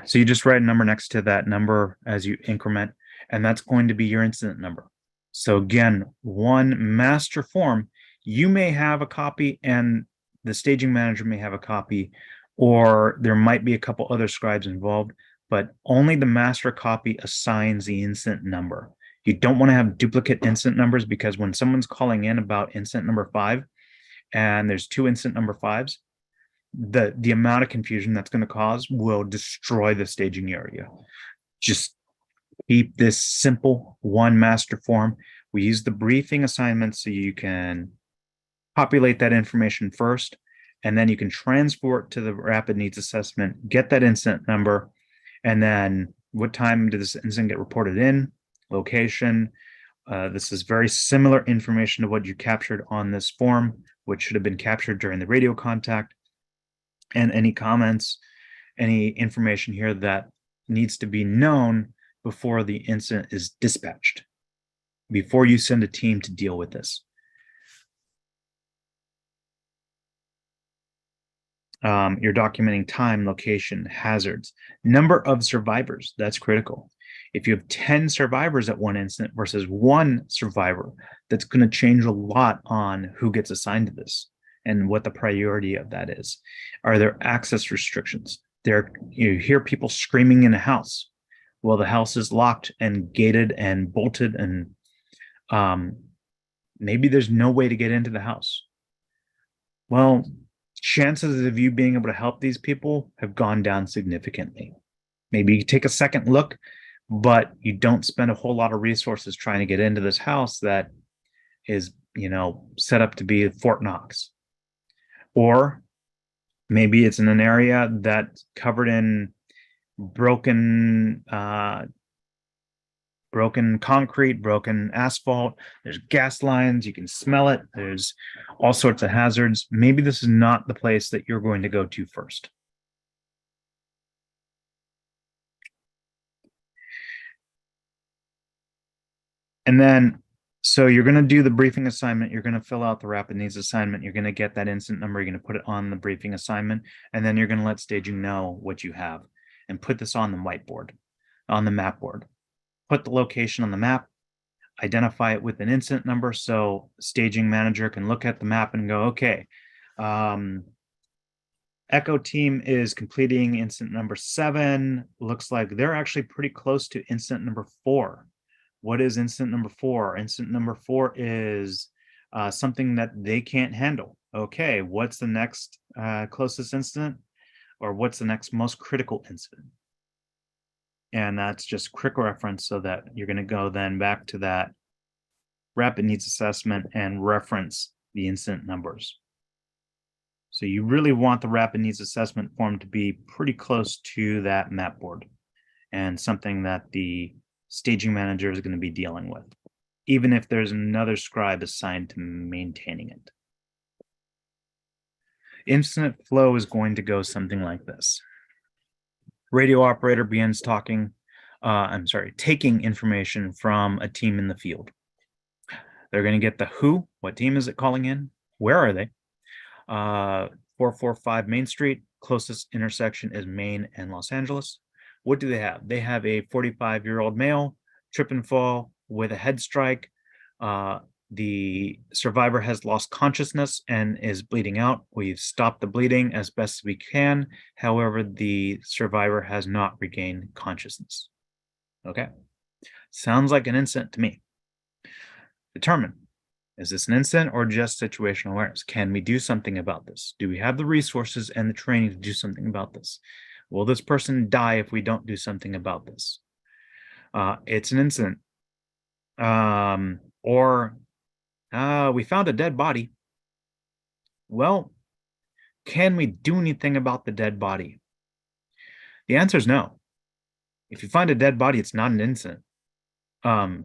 So you just write a number next to that number as you increment, and that's going to be your incident number. So again, one master form, you may have a copy and the staging manager may have a copy, or there might be a couple other scribes involved, but only the master copy assigns the incident number. You don't want to have duplicate incident numbers, because when someone's calling in about incident number 5 and there's 2 incident number 5s, the amount of confusion that's going to cause will destroy the staging area. Just keep this simple, one master form. We use the briefing assignment so you can populate that information first, and then you can transport to the rapid needs assessment, get that incident number, and then what time did this incident get reported in, location. This is very similar information to what you captured on this form, which should have been captured during the radio contact. And any comments, any information here that needs to be known before the incident is dispatched, before you send a team to deal with this. You're documenting time, location, hazards, number of survivors. That's critical. If you have 10 survivors at one incident versus 1 survivor, that's going to change a lot on who gets assigned to this and what the priority of that is. Are there access restrictions? You hear people screaming in a house. Well, the house is locked and gated and bolted, and Maybe there's no way to get into the house. Well, chances of you being able to help these people have gone down significantly. Maybe you take a second look, but you don't spend a whole lot of resources trying to get into this house that is, set up to be Fort Knox. Or maybe it's in an area that's covered in broken concrete, broken asphalt. There's gas lines. You can smell it. There's all sorts of hazards. Maybe this is not the place that you're going to go to first. And then, so you're going to do the briefing assignment. You're going to fill out the rapid needs assignment. You're going to get that incident number. You're going to put it on the briefing assignment. And then you're going to let staging know what you have and put this on the whiteboard, on the map board. Put the location on the map, identify it with an incident number so staging manager can look at the map and go, okay, Echo team is completing incident number 7. Looks like they're actually pretty close to incident number 4. What is incident number 4? Incident number 4 is something that they can't handle. Okay, what's the next closest incident? Or what's the next most critical incident? And that's just quick reference so that you're going to go then back to that rapid needs assessment and reference the incident numbers. So you really want the rapid needs assessment form to be pretty close to that map board and something that the staging manager is going to be dealing with, even if there's another scribe assigned to maintaining it. Incident flow is going to go something like this. Radio operator begins taking information from a team in the field. They're going to get the who, what team is it calling in? Where are they? 445 Main Street, closest intersection is Main and Los Angeles. What do they have? They have a 45-year-old male, trip and fall with a head strike. The survivor has lost consciousness and is bleeding out. We've stopped the bleeding as best we can. However, the survivor has not regained consciousness. Okay. Sounds like an incident to me. Determine, is this an incident or just situational awareness? Can we do something about this? Do we have the resources and the training to do something about this? Will this person die if we don't do something about this? It's an incident. We found a dead body. Well, can we do anything about the dead body? The answer is no. If you find a dead body, it's not an incident.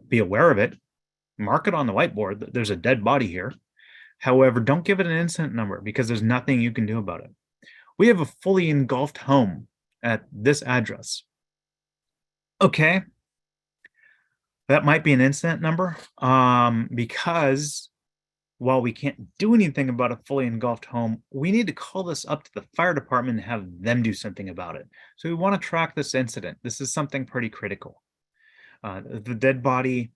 Be aware of it. Mark it on the whiteboard that there's a dead body here. However, don't give it an incident number because there's nothing you can do about it. We have a fully engulfed home at this address. Okay. That might be an incident number because while we can't do anything about a fully engulfed home, we need to call this up to the fire department and have them do something about it. So we want to track this incident. This is something pretty critical. The dead body,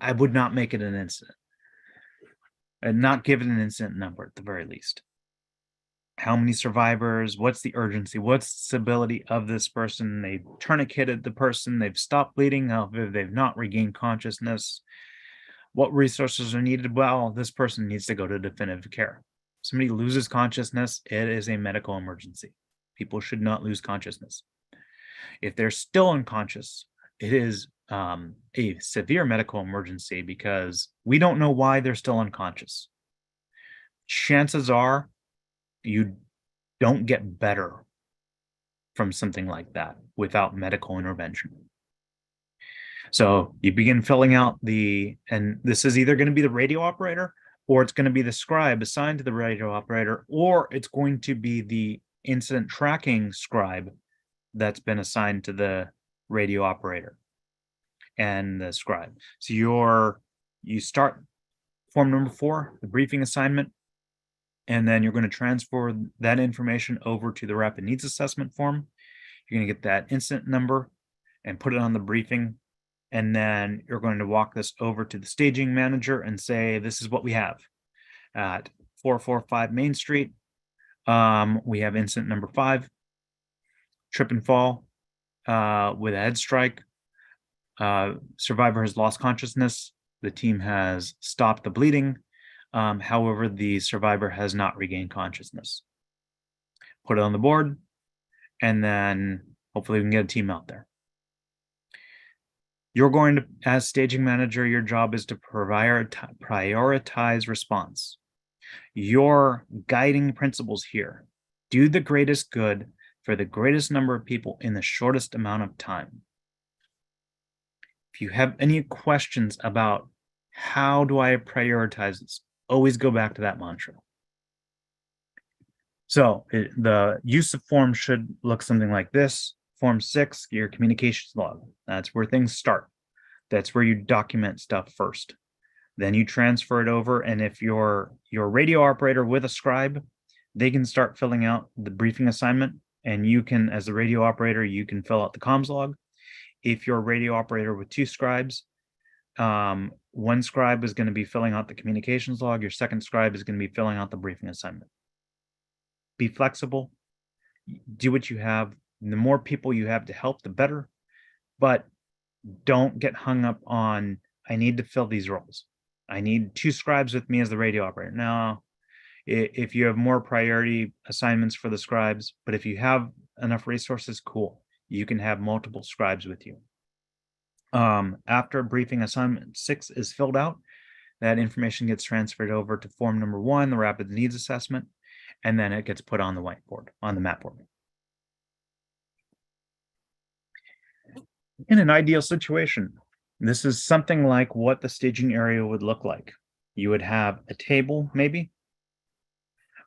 I would not make it an incident and not give it an incident number at the very least. How many survivors? What's the urgency? What's the stability of this person? They've tourniqueted the person. They've stopped bleeding. They've not regained consciousness. What resources are needed? Well, this person needs to go to definitive care. Somebody loses consciousness, it is a medical emergency. People should not lose consciousness. If they're still unconscious, it is a severe medical emergency because we don't know why they're still unconscious. Chances are you don't get better from something like that without medical intervention. So you begin filling out and this is either going to be the radio operator or it's going to be the scribe assigned to the radio operator, or it's going to be the incident tracking scribe that's been assigned to the radio operator and the scribe. So you start form number 4, the briefing assignment, and then you're going to transfer that information over to the rapid needs assessment form. You're going to get that incident number and put it on the briefing. And then you're going to walk this over to the staging manager and say, this is what we have at 445 Main Street. We have incident number 5, trip and fall with a head strike. Survivor has lost consciousness. The team has stopped the bleeding. However, the survivor has not regained consciousness. Put it on the board, and then hopefully we can get a team out there. You're going to, as staging manager, your job is to prioritize response. Your guiding principles here: do the greatest good for the greatest number of people in the shortest amount of time. If you have any questions about how do I prioritize this, always go back to that mantra. So the use of form should look something like this. Form 6, your communications log. That's where things start. That's where you document stuff first. Then you transfer it over, and if your radio operator with a scribe, they can start filling out the briefing assignment, and you can, as the radio operator, you can fill out the comms log. If you're a radio operator with 2 scribes, one scribe is going to be filling out the communications log. Your second scribe is going to be filling out the briefing assignment. Be flexible. Do what you have. The more people you have to help, the better. But don't get hung up on, I need to fill these roles. I need 2 scribes with me as the radio operator. No, if you have more priority assignments for the scribes, but if you have enough resources, cool. You can have multiple scribes with you. After briefing assignment 6 is filled out, that information gets transferred over to form number 1, the rapid needs assessment, and then it gets put on the whiteboard, on the map board. In an ideal situation, this is something like what the staging area would look like. You would have a table, maybe.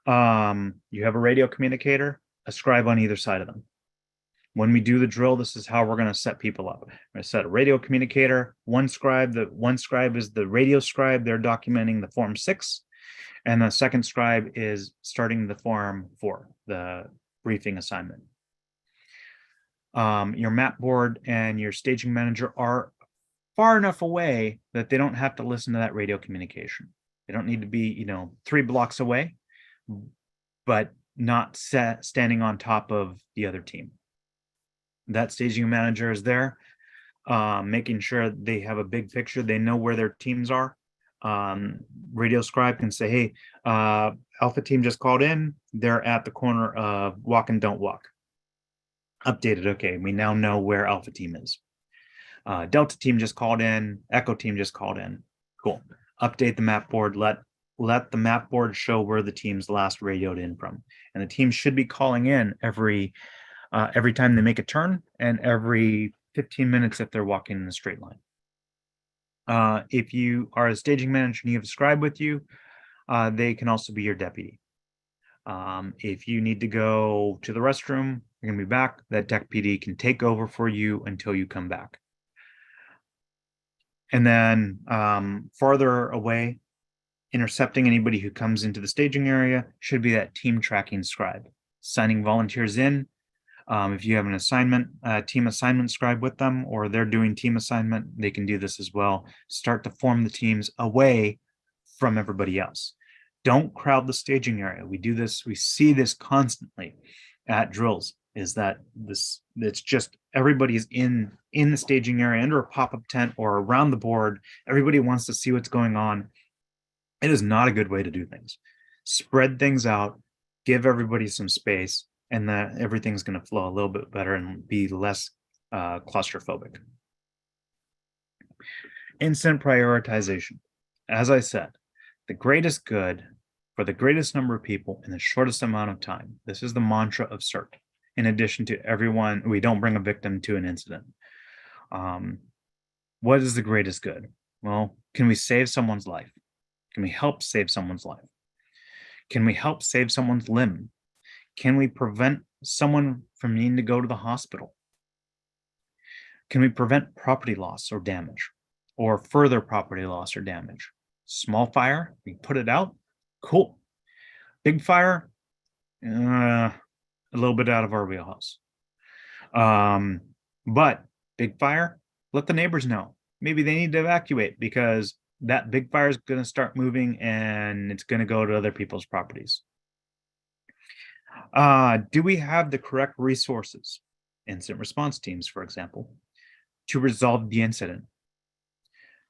You have a radio communicator, a scribe on either side of them. When we do the drill, this is how we're going to set people up. We're going to set a radio communicator, one scribe. The one scribe is the radio scribe. They're documenting the form 6. And the second scribe is starting the form 4, the briefing assignment. Your map board and your staging manager are far enough away that they don't have to listen to that radio communication. They don't need to be, 3 blocks away, but not standing on top of the other team. That staging manager is there, making sure they have a big picture. They know where their teams are. Radio scribe can say, hey, Alpha team just called in. They're at the corner of Walk and Don't Walk. Updated. Okay, we now know where Alpha team is. Delta team just called in. Echo team just called in. Cool. Update the map board. Let the map board show where the team's last radioed in from. And the team should be calling in every time they make a turn and every 15 minutes if they're walking in a straight line. If you are a staging manager and you have a scribe with you, they can also be your deputy. If you need to go to the restroom, you're going to be back. That deputy can take over for you until you come back. And then farther away, intercepting anybody who comes into the staging area should be that team tracking scribe. Signing volunteers in. If you have an assignment, team assignment scribe with them, or they're doing team assignment, they can do this as well. Start to form the teams away from everybody else. Don't crowd the staging area. We do this, we see this constantly at drills, is that it's just everybody's in the staging area under a pop-up tent or around the board. Everybody wants to see what's going on. It is not a good way to do things. Spread things out, give everybody some space, and that everything's going to flow a little bit better and be less claustrophobic. Incident prioritization. As I said, the greatest good for the greatest number of people in the shortest amount of time. This is the mantra of CERT. In addition to everyone, we don't bring a victim to an incident. What is the greatest good? Well, can we save someone's life? Can we help save someone's life? Can we help save someone's limb? Can we prevent someone from needing to go to the hospital? Can we prevent property loss or damage, or further property loss or damage? Small fire, we put it out, cool. Big fire, a little bit out of our wheelhouse. But big fire, let the neighbors know. Maybe they need to evacuate because that big fire is going to start moving and it's going to go to other people's properties. Do we have the correct resources, incident response teams, for example, to resolve the incident?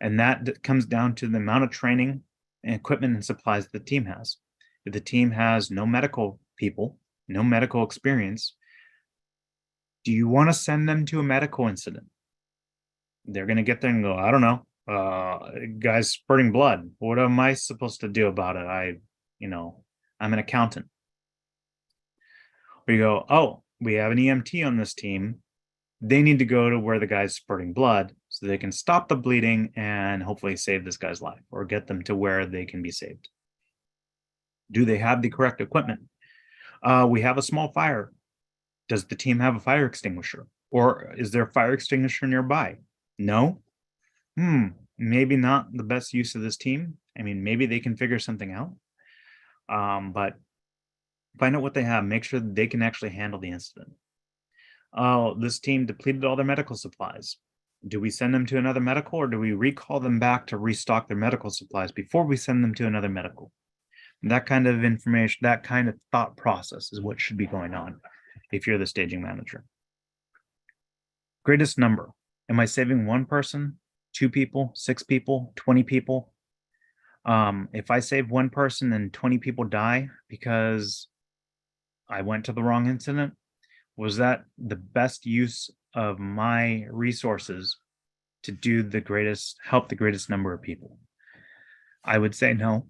And that comes down to the amount of training and equipment and supplies the team has. If the team has no medical people, no medical experience, do you want to send them to a medical incident? They're going to get there and go, I don't know, guy's spurting blood. What am I supposed to do about it? I'm an accountant. We go, oh, we have an EMT on this team. They need to go to where the guy's spurting blood so they can stop the bleeding and hopefully save this guy's life or get them to where they can be saved. Do they have the correct equipment? We have a small fire. Does the team have a fire extinguisher? Or is there a fire extinguisher nearby? No? Maybe not the best use of this team. I mean, maybe they can figure something out. But find out what they have. Make sure that they can actually handle the incident. Oh, this team depleted all their medical supplies. Do we send them to another medical or do we recall them back to restock their medical supplies before we send them to another medical? That kind of information, that kind of thought process is what should be going on if you're the staging manager. Greatest number. Am I saving one person, 2 people, 6 people, 20 people? If I save one person and 20 people die because I went to the wrong incident, was that the best use of my resources to help the greatest number of people? I would say no.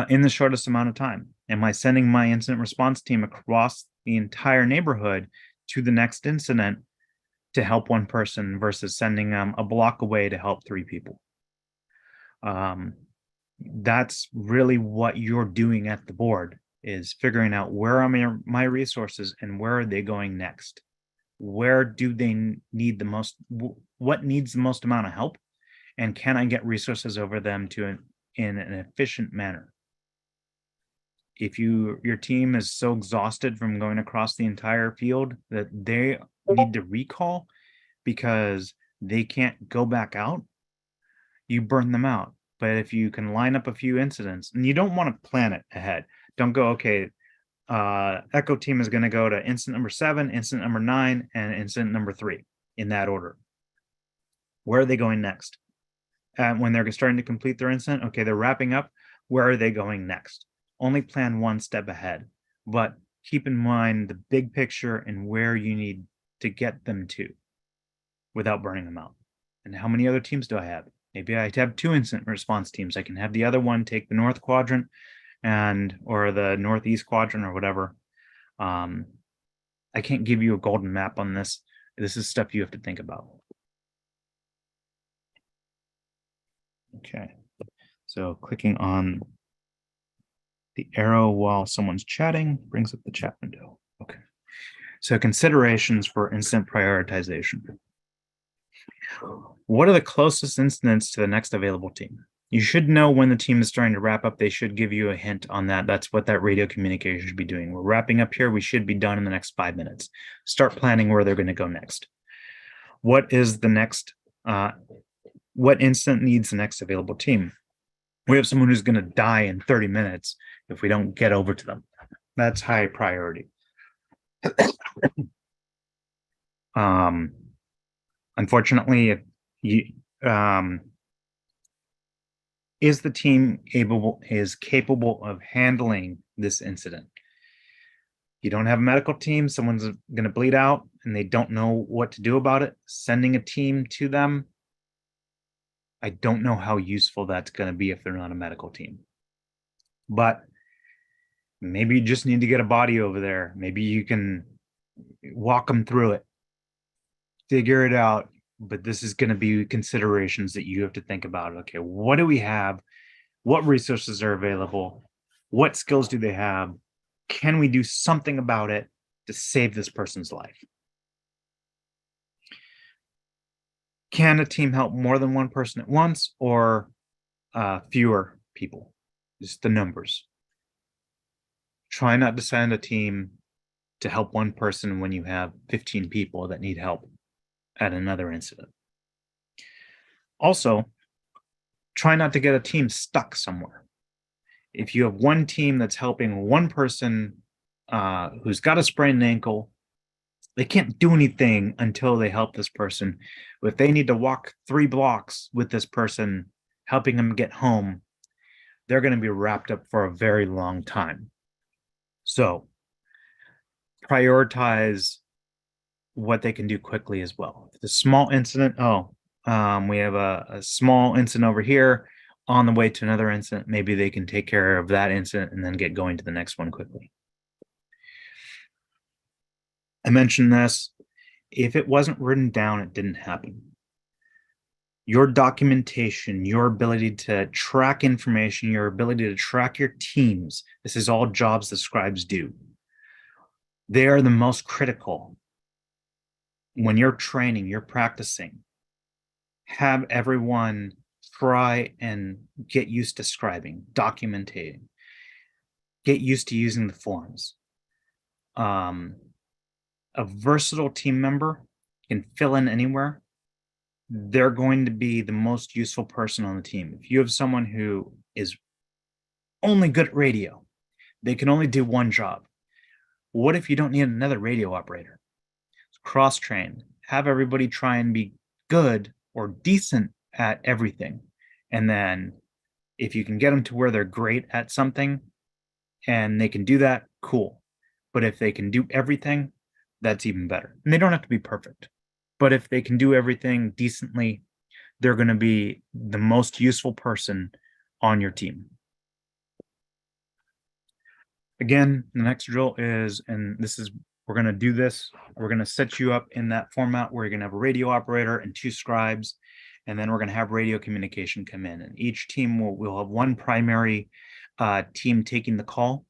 In the shortest amount of time. Am I sending my incident response team across the entire neighborhood to the next incident to help one person versus sending them a block away to help 3 people? That's really what you're doing at the board, is figuring out where are my resources and where are they going next? Where do they need the most? What needs the most amount of help? And can I get resources over them in an efficient manner? If your team is so exhausted from going across the entire field that they need to recall because they can't go back out, you burn them out. But if you can line up a few incidents, and you don't want to plan it ahead, don't go, okay, Echo team is going to go to incident number 7, incident number 9, and incident number 3 in that order. Where are they going next? And when they're starting to complete their incident, okay, they're wrapping up. Where are they going next? Only plan one step ahead, but keep in mind the big picture and where you need to get them to without burning them out. And how many other teams do I have? Maybe I have 2 incident response teams. I can have the other one take the north quadrant or the northeast quadrant or whatever. I can't give you a golden map on this. This is stuff you have to think about. Okay, so clicking on the arrow while someone's chatting brings up the chat window. Okay, so considerations for incident prioritization. What are the closest incidents to the next available team? You should know when the team is starting to wrap up. They should give you a hint on that. That's what that radio communication should be doing. We're wrapping up here. We should be done in the next 5 minutes. Start planning where they're going to go next. What is the next? What incident needs the next available team? We have someone who's going to die in 30 minutes if we don't get over to them. That's high priority. Unfortunately, if you is the team capable of handling this incident? You don't have a medical team, someone's going to bleed out and they don't know what to do about it. Sending a team to them, I don't know how useful that's going to be if they're not a medical team. But maybe you just need to get a body over there. Maybe you can walk them through it, figure it out. But this is going to be considerations that you have to think about. Okay, what do we have? What resources are available? What skills do they have? Can we do something about it to save this person's life? Can a team help more than one person at once or fewer people? Just the numbers. Try not to send a team to help one person when you have 15 people that need help at another incident. Also, try not to get a team stuck somewhere. If you have one team that's helping one person who's got a sprained ankle They can't do anything until they help this person. If they need to walk 3 blocks with this person, helping them get home, they're going to be wrapped up for a very long time. So prioritize what they can do quickly as well. The small incident, we have a small incident over here on the way to another incident. Maybe they can take care of that incident and then get going to the next one quickly. I mentioned this. If it wasn't written down, it didn't happen. Your documentation, your ability to track information, your ability to track your teams, this is all jobs the scribes do. They are the most critical. When you're training, you're practicing, have everyone try and get used to scribing, documenting, get used to using the forms. A versatile team member can fill in anywhere. They're going to be the most useful person on the team. If you have someone who is only good at radio, they can only do one job. What if you don't need another radio operator? Cross train, have everybody try and be good or decent at everything. And then if you can get them to where they're great at something and they can do that, cool. But if they can do everything, that's even better. And they don't have to be perfect. But if they can do everything decently, they're going to be the most useful person on your team. Again, the next drill is, and this is, we're going to do this. We're going to set you up in that format where you're going to have a radio operator and 2 scribes, and then we're going to have radio communication come in. And each team will have one primary team taking the call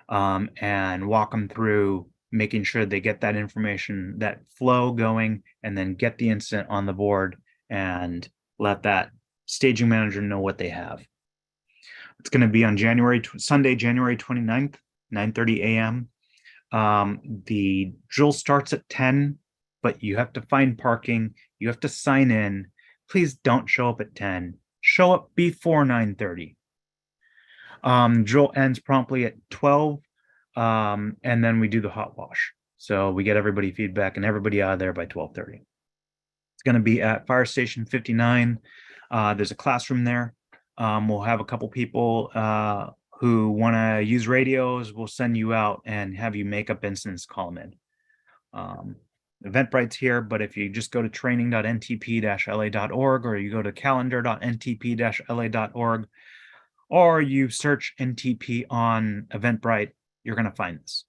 and walk them through making sure they get that information, that flow going, and then get the incident on the board and let that staging manager know what they have. It's going to be on Sunday, January 29th, 9:30 a.m. The drill starts at 10, but you have to find parking. You have to sign in. Please don't show up at 10. Show up before 9:30. Drill ends promptly at 12, and then we do the hot wash. So we get everybody feedback and everybody out of there by 12:30. It's going to be at Fire Station 59. There's a classroom there. We'll have a couple people who want to use radios. We'll send you out and have you make up incidents, call them in. Eventbrite's here, but if you just go to training.ntp-la.org or you go to calendar.ntp-la.org or you search NTP on Eventbrite, you're going to find this.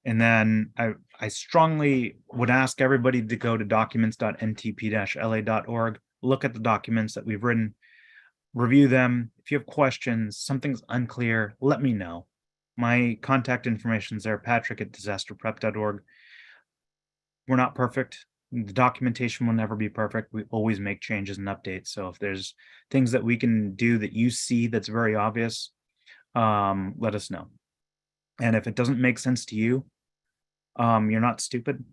And then I strongly would ask everybody to go to documents.ntp-la.org, look at the documents that we've written, review them. If you have questions, something's unclear, let me know. My contact information is there, patrick@disasterprep.org. We're not perfect. The documentation will never be perfect. We always make changes and updates. So if there's things that we can do that you see that's very obvious, let us know. And if it doesn't make sense to you, you're not stupid.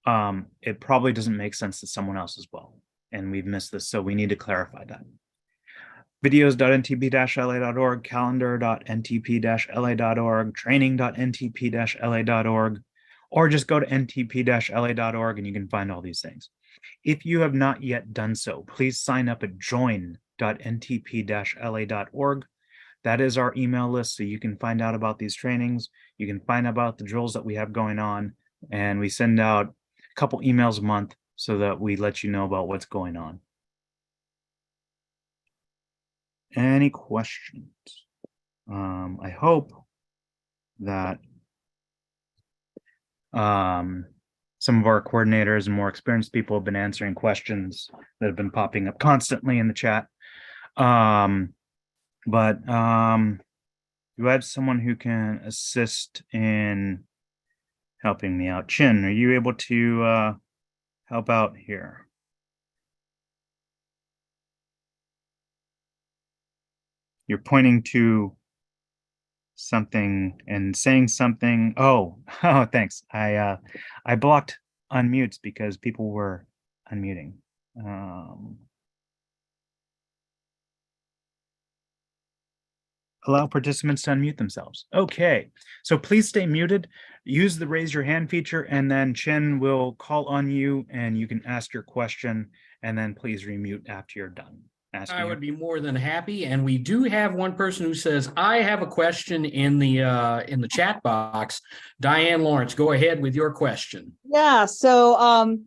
It probably doesn't make sense to someone else as well. And we've missed this, so we need to clarify that. Videos.ntp-la.org, calendar.ntp-la.org, training.ntp-la.org, or just go to ntp-la.org and you can find all these things. If you have not yet done so, please sign up at join.ntp-la.org. That is our email list, so you can find out about these trainings. You can find out about the drills that we have going on, and we send out a couple emails a month so that we let you know about what's going on. Any questions? I hope that some of our coordinators and more experienced people have been answering questions that have been popping up constantly in the chat. But you have someone who can assist in helping me out. Chin, are you able to help out here? You're pointing to something and saying something. Oh, thanks. I blocked unmutes because people were unmuting. allow participants to unmute themselves. Okay, so please stay muted. Use the raise your hand feature, and then Chin will call on you and you can ask your question, and then please remute after you're done. I would be more than happy. And we do have one person who says, I have a question in the chat box. Diane Lawrence, go ahead with your question. Yeah, so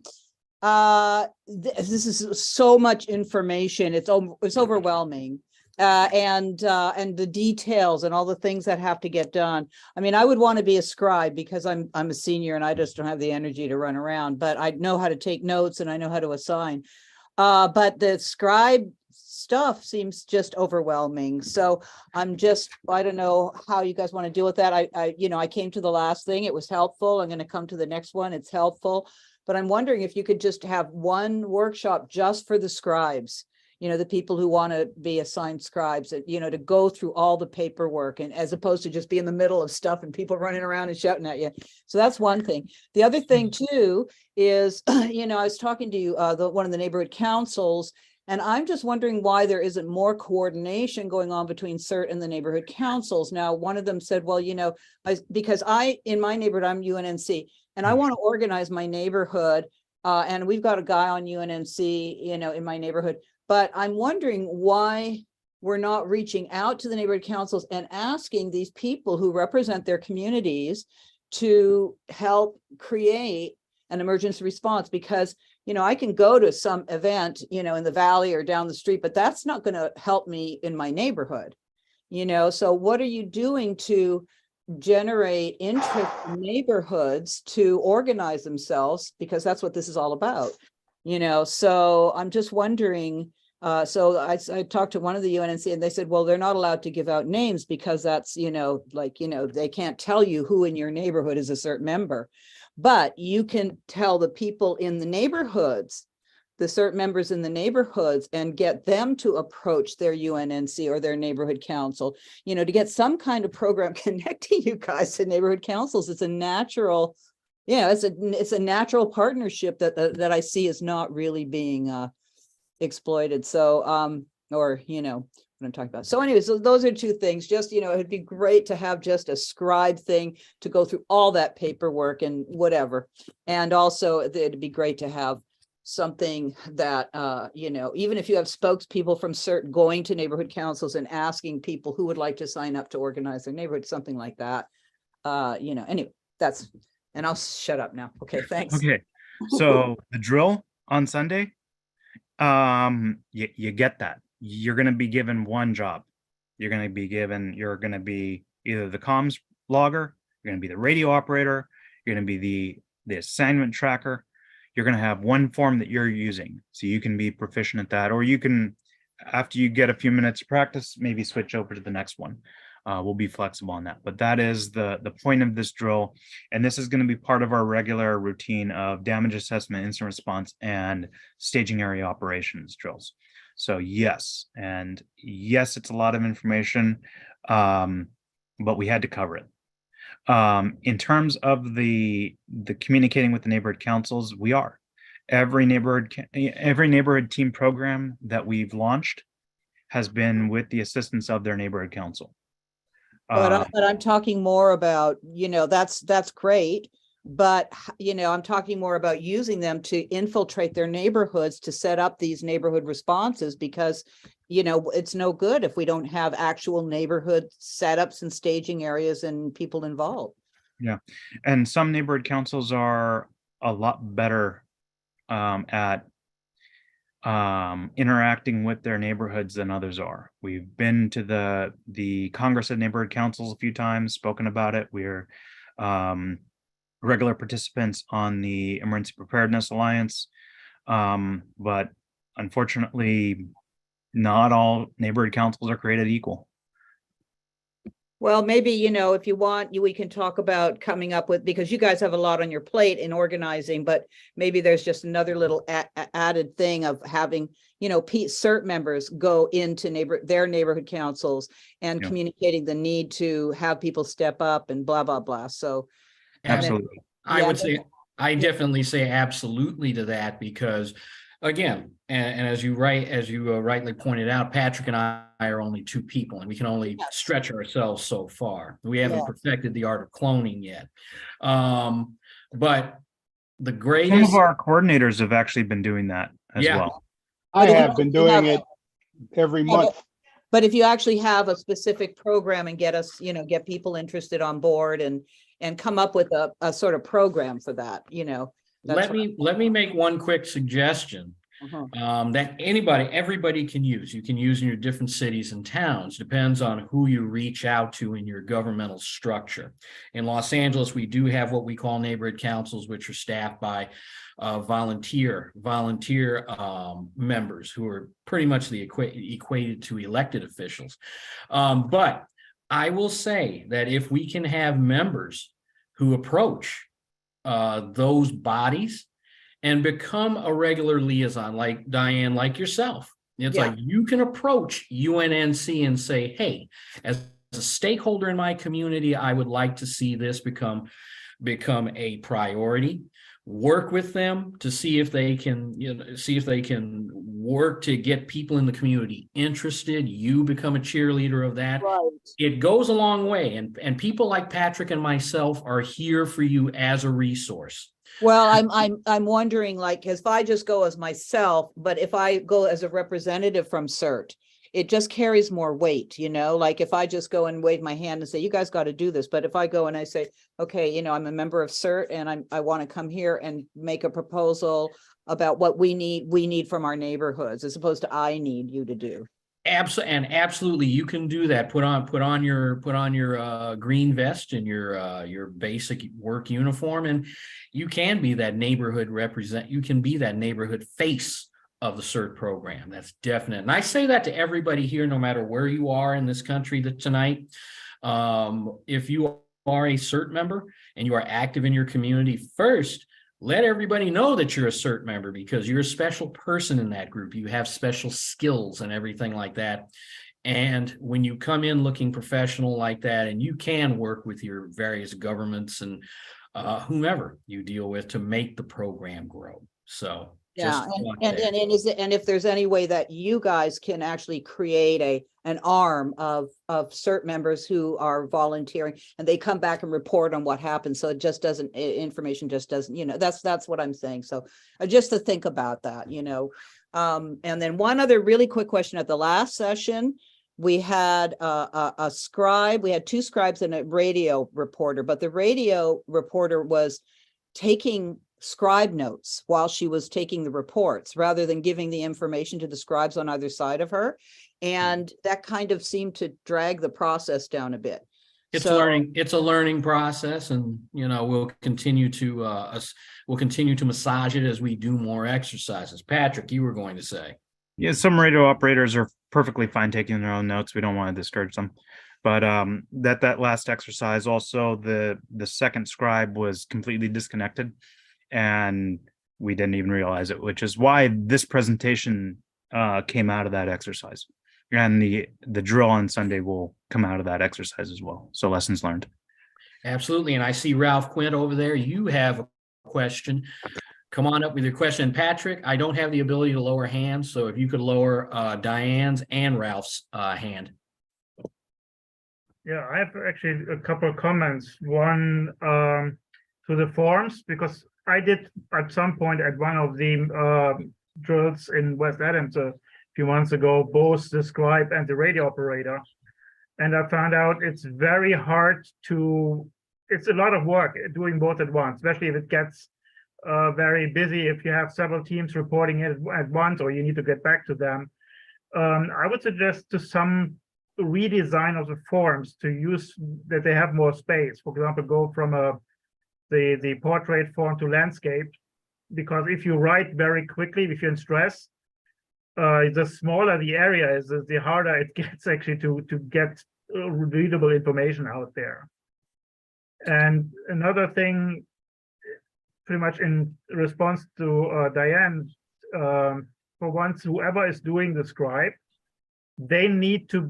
this is so much information. It's overwhelming. And the details and all the things that have to get done. I mean, I would want to be a scribe because I'm a senior and I just don't have the energy to run around, but I know how to take notes and I know how to assign. But the scribe stuff seems just overwhelming. So I don't know how you guys want to deal with that. I came to the last thing. It was helpful. I'm going to come to the next one. It's helpful. But I'm wondering if you could just have one workshop just for the scribes, the people who want to be assigned scribes, to go through all the paperwork, and as opposed to just be in the middle of stuff and people running around and shouting at you. So that's one thing. The other thing too is, I was talking to you, one of the neighborhood councils, and I'm just wondering why there isn't more coordination going on between CERT and the neighborhood councils. Now, one of them said, well, because in my neighborhood, I'm UNNC, and I want to organize my neighborhood, and we've got a guy on UNNC, in my neighborhood. But I'm wondering why we're not reaching out to the neighborhood councils and asking these people who represent their communities to help create an emergency response, because, I can go to some event, in the valley or down the street, but that's not going to help me in my neighborhood, so what are you doing to generate interest in neighborhoods to organize themselves, because that's what this is all about, so I'm just wondering. So I talked to one of the UNNC and they said, well, they're not allowed to give out names because that's, they can't tell you who in your neighborhood is a certain member, but you can tell the people in the neighborhoods, the certain members in the neighborhoods, and get them to approach their UNNC or their neighborhood council, to get some kind of program connecting you guys to neighborhood councils. It's a natural, it's a natural partnership that I see is not really being exploited. So what I'm talking about. So anyway, so those are two things. Just, it'd be great to have just a scribe thing to go through all that paperwork and whatever. And also it'd be great to have something that, even if you have spokespeople from CERT going to neighborhood councils and asking people who would like to sign up to organize their neighborhood, something like that. Anyway, and I'll shut up now. Okay, thanks. Okay, so the drill on Sunday, you get that. You're going to be given one job. You're going to be either the comms logger, you're going to be the radio operator, you're going to be the assignment tracker. You're going to have one form that you're using, so you can be proficient at that, or you can, after you get a few minutes of practice, maybe switch over to the next one. We'll be flexible on that, but that is the point of this drill, and this is going to be part of our regular routine of damage assessment, incident response, and staging area operations drills. So yes, it's a lot of information, but we had to cover it. In terms of the communicating with the neighborhood councils, we are. Every neighborhood team program that we've launched has been with the assistance of their neighborhood council. But I'm talking more about, that's great, but, I'm talking more about using them to infiltrate their neighborhoods to set up these neighborhood responses, because, it's no good if we don't have actual neighborhood setups and staging areas and people involved. Yeah, and some neighborhood councils are a lot better at interacting with their neighborhoods than others are. We've been to the Congress of Neighborhood Councils a few times, spoken about it. We're regular participants on the Emergency Preparedness Alliance, but unfortunately, not all neighborhood councils are created equal. Well, maybe, if you want, we can talk about coming up with, because you guys have a lot on your plate in organizing, but maybe there's just another little added thing of having, CERT members go into their neighborhood councils and communicating the need to have people step up and blah, blah, blah. So absolutely. I would say, I definitely say absolutely to that, because again, and as you rightly pointed out, Patrick and I are only two people, and we can only Yes. stretch ourselves so far. We haven't Yeah. perfected the art of cloning yet. But the Some greatest, of our coordinators have actually been doing that as Yeah. well. I But if have you been don't have doing it every Yeah, month. But if you actually have a specific program and get us, get people interested on board and come up with a sort of program for that, that's let me make one quick suggestion. That everybody can use. You can use in your different cities and towns, depends on who you reach out to in your governmental structure. In Los Angeles, we do have what we call neighborhood councils, which are staffed by volunteer members who are pretty much equated to elected officials. But I will say that if we can have members who approach those bodies and become a regular liaison, like Diane, like yourself. It's Yeah. like you can approach UNNC and say, hey, as a stakeholder in my community, I would like to see this become a priority. Work with them to see if they can, work to get people in the community interested. You become a cheerleader of that. right. It goes a long way. And people like Patrick and myself are here for you as a resource. Well, I'm wondering, like, if I just go as myself, but if I go as a representative from CERT, it just carries more weight, like if I just go and wave my hand and say, you guys got to do this. But if I go and I say, okay, I'm a member of CERT and I want to come here and make a proposal about what we need from our neighborhoods, as opposed to I need you to do. Absolutely, you can do that. Put on your green vest and your basic work uniform, and you can be that neighborhood You can be that neighborhood face of the CERT program. That's definite. And I say that to everybody here, no matter where you are in this country tonight. If you are a CERT member and you are active in your community, first, let everybody know that you're a CERT member, because you're a special person in that group. You have special skills and everything like that. And when you come in looking professional like that, and you can work with your various governments and whomever you deal with to make the program grow. So Yeah, and if there's any way that you guys can actually create an arm of CERT members who are volunteering, and they come back and report on what happens, so it just doesn't, information just doesn't, that's what I'm saying. So just to think about that, and then one other really quick question. At the last session, we had a scribe, we had two scribes and a radio reporter, but the radio reporter was taking scribe notes while she was taking the reports, rather than giving the information to the scribes on either side of her. And that kind of seemed to drag the process down a bit. It's a learning process, and we'll continue to massage it as we do more exercises. Patrick, you were going to say. Yeah, some radio operators are perfectly fine taking their own notes. We don't want to discourage them. But that last exercise, also the second scribe was completely disconnected, and we didn't even realize it, which is why this presentation came out of that exercise. And the drill on Sunday will come out of that exercise as well. So lessons learned. Absolutely. And I see Ralph Quint over there. You have a question. Come on up with your question. Patrick, I don't have the ability to lower hands, so if you could lower Diane's and Ralph's hand. Yeah, I have actually a couple of comments. One, to the forms, because I did at some point at one of the drills in West Adams a few months ago, both the scribe and the radio operator. And I found out it's very hard it's a lot of work doing both at once, especially if it gets very busy, if you have several teams reporting it at once, or you need to get back to them. I would suggest to some redesign of the forms to use that they have more space. For example, go from the portrait form to landscape, because if you write very quickly, if you're in stress, the smaller the area is, the harder it gets actually to get readable information out there. And another thing, pretty much in response to Diane, for once, whoever is doing the scribe, they need to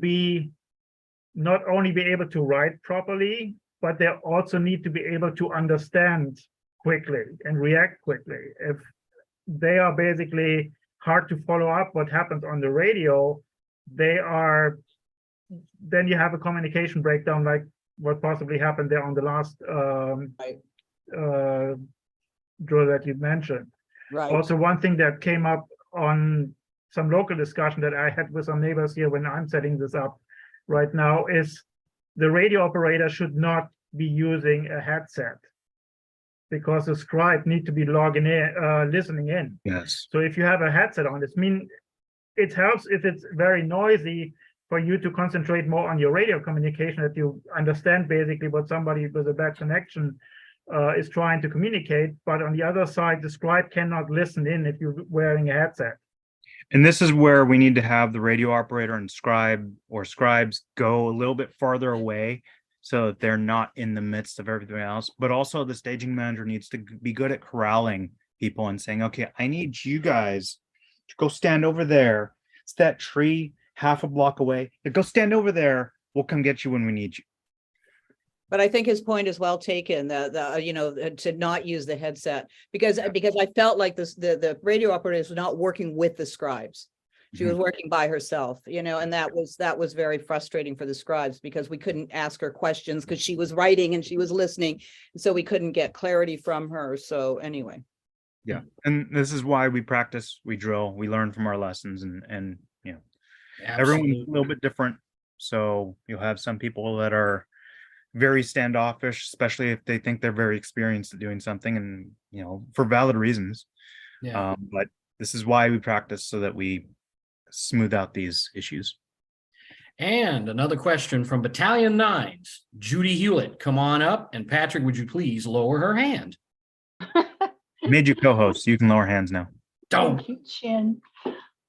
not only be able to write properly, but they also need to be able to understand quickly and react quickly. they are basically hard to follow up what happens on the radio. Then you have a communication breakdown like what possibly happened there on the last Right. drill that you mentioned. Right. Also, one thing that came up on some local discussion that I had with some neighbors here when I'm setting this up right now is the radio operator should not be using a headset because the scribe need to be logging in, listening in. Yes. So if you have a headset on, it helps if it's very noisy for you to concentrate more on your radio communication, that you understand basically what somebody with a bad connection is trying to communicate. But on the other side, the scribe cannot listen in if you're wearing a headset. And this is where we need to have the radio operator and scribe or scribes go a little bit farther away so that they're not in the midst of everything else. But also the staging manager needs to be good at corralling people and saying, okay, I need you guys to go stand over there. It's that tree half a block away. Go stand over there. We'll come get you when we need you. But I think his point is well taken, to not use the headset because I felt like the radio operator was not working with the scribes. She was working by herself, and that was very frustrating for the scribes because we couldn't ask her questions because she was writing and she was listening. And so we couldn't get clarity from her. So anyway. Yeah. And this is why we practice, we drill, we learn from our lessons and everyone's a little bit different. So you'll have some people that are very standoffish, especially if they think they're very experienced at doing something and, for valid reasons. Yeah. But this is why we practice so that we smooth out these issues. And another question from Battalion 9's Judy Hewlett. Come on up. And Patrick, would you please lower her hand? Made you co-host, so you can lower hands now. Don't. Thank you, Chin.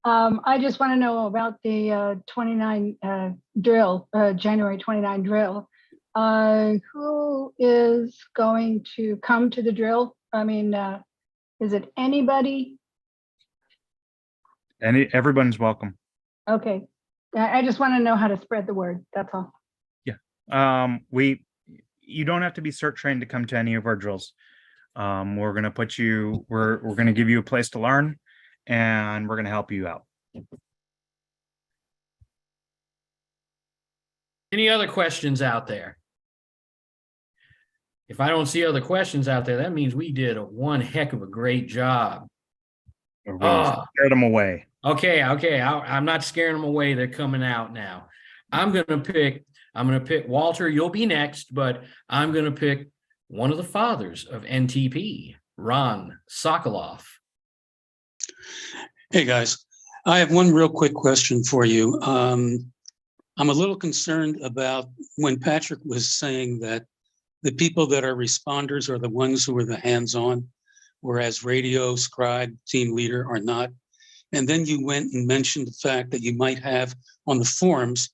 I just want to know about the 29 drill, January 29 drill. Who is going to come to the drill? I mean, is it anybody? Everyone's welcome. Okay. I just want to know how to spread the word. That's all. Yeah. You don't have to be CERT trained to come to any of our drills. We're going to put you, we're going to give you a place to learn and we're going to help you out. Any other questions out there? If I don't see other questions out there, that means we did one heck of a great job. We're going to scare them away. Okay. I'm not scaring them away. They're coming out now. I'm going to pick Walter. You'll be next, but I'm going to pick one of the fathers of NTP, Ron Sokoloff. Hey guys, I have one real quick question for you. I'm a little concerned about when Patrick was saying that the people that are responders are the ones who are the hands-on, whereas radio, scribe, team leader are not. And then you went and mentioned the fact that you might have on the forums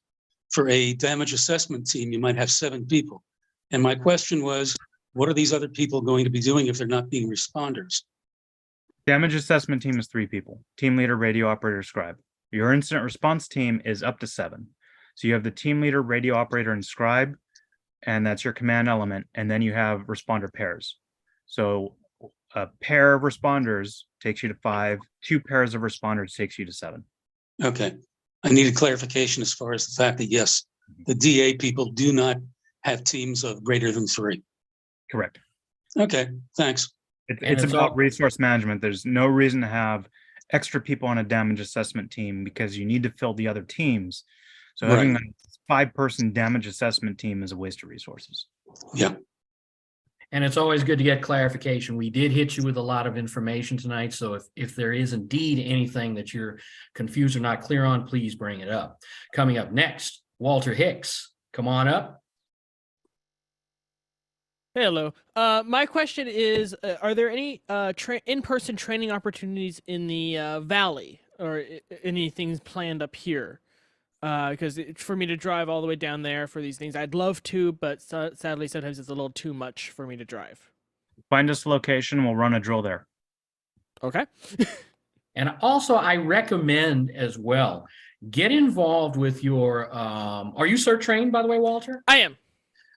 for a damage assessment team, you might have 7 people. And my question was, what are these other people going to be doing if they're not being responders? Damage assessment team is 3 people: team leader, radio operator, scribe. Your incident response team is up to 7. So you have the team leader, radio operator, and scribe, and that's your command element. And then you have responder pairs. So a pair of responders takes you to 5. 2 pairs of responders takes you to 7. Okay, I needed clarification as far as the fact that yes, the DA people do not have teams of greater than 3. Correct. Okay, thanks. It's about resource management. There's no reason to have extra people on a damage assessment team because you need to fill the other teams. So having a 5-person damage assessment team is a waste of resources. Yeah. And it's always good to get clarification. We did hit you with a lot of information tonight. So if there is indeed anything that you're confused or not clear on, please bring it up. Coming up next, Walter Hicks. Come on up. Hello. My question is, are there any in-person training opportunities in the valley or anything planned up here? Because for me to drive all the way down there for these things, I'd love to, but sadly, sometimes it's a little too much for me to drive. Find us a location. We'll run a drill there. Okay. And also, I recommend as well, get involved with your, are you CERT trained, by the way, Walter? I am.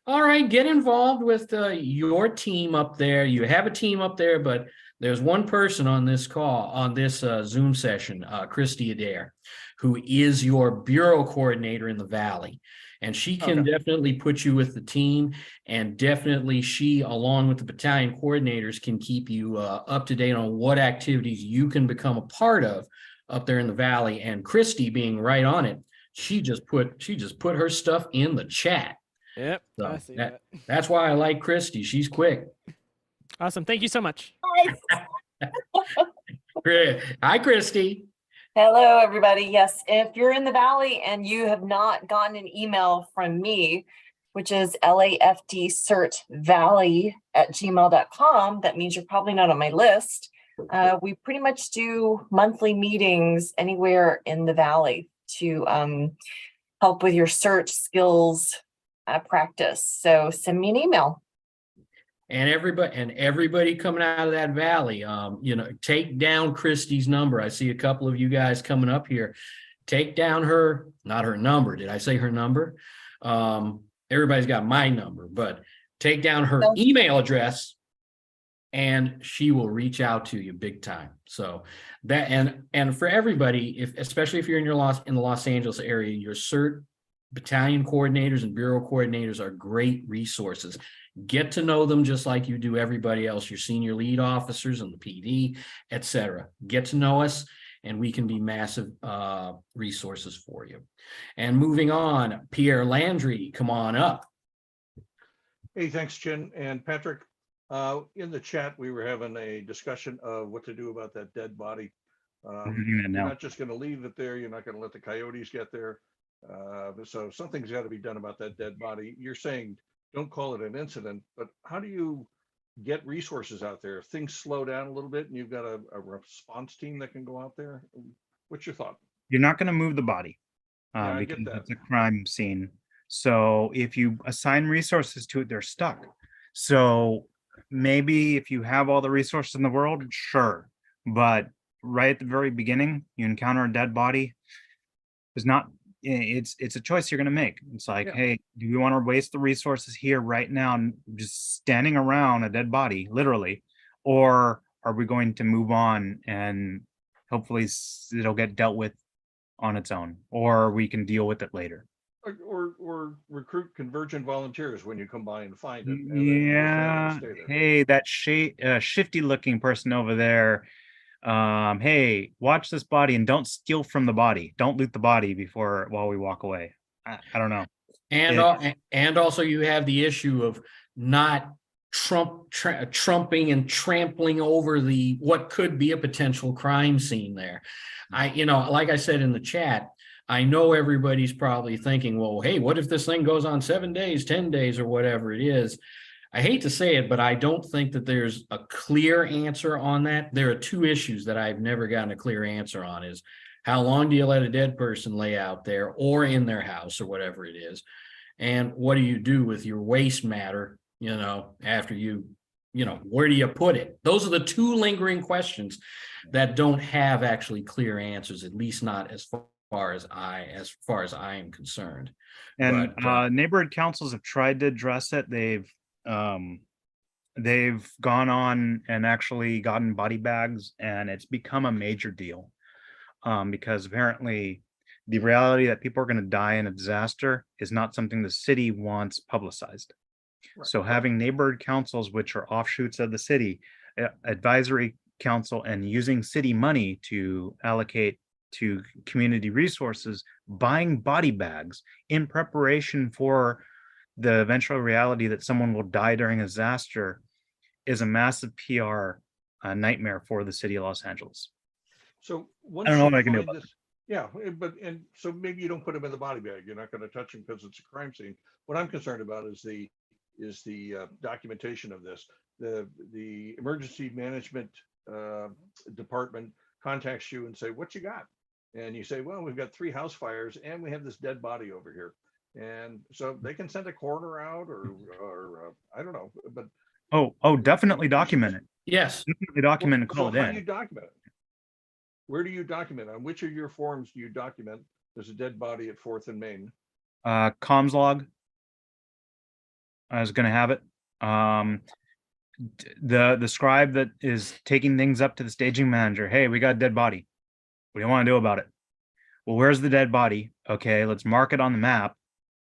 All right, get involved with your team up there. You have a team up there, but There's one person on this call, on this Zoom session, Christy Adair, who is your bureau coordinator in the Valley. And she can Okay. definitely put you with the team, and definitely she, along with the battalion coordinators, can keep you up to date on what activities you can become a part of up there in the Valley. And Christy, being right on it, she just put her stuff in the chat. Yep, So I see that. that's why I like Christy. She's quick. Awesome. Thank you so much. Great. Hi, Christy. Hello, everybody. Yes, if you're in the Valley and you have not gotten an email from me, which is laftcertvalley@gmail.com, that means you're probably not on my list. We pretty much do monthly meetings anywhere in the Valley to help with your search skills practice. So send me an email. And everybody coming out of that Valley, take down Christy's number. I see a couple of you guys coming up here. Take down not her number. Did I say her number? Everybody's got my number, but take down her No. email address and she will reach out to you big time. So that, and for everybody, especially if you're in the Los Angeles area, your CERT battalion coordinators and bureau coordinators are great resources. Get to know them just like you do everybody else, your senior lead officers and the PD, etc. Get to know us, and we can be massive resources for you. And moving on, Pierre Landry, come on up. Hey, thanks, Chin and Patrick. In the chat, we were having a discussion of what to do about that dead body. You're not just going to leave it there. You're not going to let the coyotes get there. So something's got to be done about that dead body. You're saying don't call it an incident, but how do you get resources out there? If things slow down a little bit and you've got a response team that can go out there, what's your thought? You're not going to move the body Yeah, I because get that. it's a crime scene. So if you assign resources to it, they're stuck. So maybe if you have all the resources in the world, sure. But right at the very beginning, you encounter a dead body. It's a choice you're going to make. It's like, Yeah. hey, do we want to waste the resources here right now and just standing around a dead body, literally, or are we going to move on and hopefully it'll get dealt with on its own, or we can deal with it later? Or recruit convergent volunteers when you come by and find it. And then Yeah. stay there. Hey, that shifty looking person over there. Hey, watch this body and don't steal from the body. Don't loot the body while we walk away. I don't know. And also you have the issue of not trumping and trampling over what could be a potential crime scene there. Like I said in the chat, I know everybody's probably thinking, well, hey, what if this thing goes on 7 days, 10 days, or whatever it is? I hate to say it, but I don't think that there's a clear answer on that. There are two issues that I've never gotten a clear answer on: is how long do you let a dead person lay out there or in their house or whatever it is? And what do you do with your waste matter, after where do you put it? Those are the two lingering questions that don't have actually clear answers, at least not as far as I am concerned. And But, neighborhood councils have tried to address it. They've gone on and actually gotten body bags, and it's become a major deal because apparently the reality that people are going to die in a disaster is not something the city wants publicized. Right. So having neighborhood councils, which are offshoots of the city, advisory council, and using city money to allocate to community resources, buying body bags in preparation for the eventual reality that someone will die during a disaster, is a massive PR nightmare for the city of Los Angeles. So I don't know what I can do about this. Yeah, and so maybe you don't put them in the body bag. You're not going to touch them because it's a crime scene. What I'm concerned about is the documentation of this. The emergency management department contacts you and say, what you got? And you say, well, we've got 3 house fires and we have this dead body over here. And so they can send a coroner out or I don't know, but definitely document it. yes, Definitely document and call so it how do in. you document it? Where do you document? On which of your forms do you document there's a dead body at 4th and Main? Comms log. I was going to have it. The scribe that is taking things up to the staging manager. Hey, we got a dead body. What do you want to do about it? Well, where's the dead body? Okay, let's mark it on the map.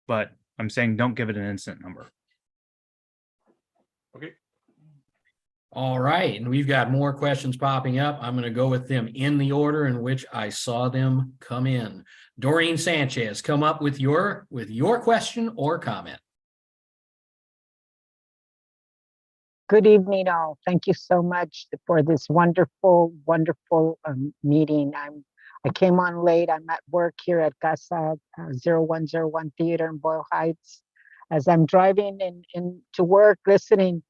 But I'm saying don't give it an incident number. Okay, All right, and we've got more questions popping up. I'm going to go with them in the order in which I saw them come in. Doreen Sanchez, come up with your question or comment. Good evening, all. Thank you so much for this wonderful, wonderful meeting. I came on late. I'm at work here at Casa 0101 Theater in Boyle Heights. As I'm driving in to work, listening,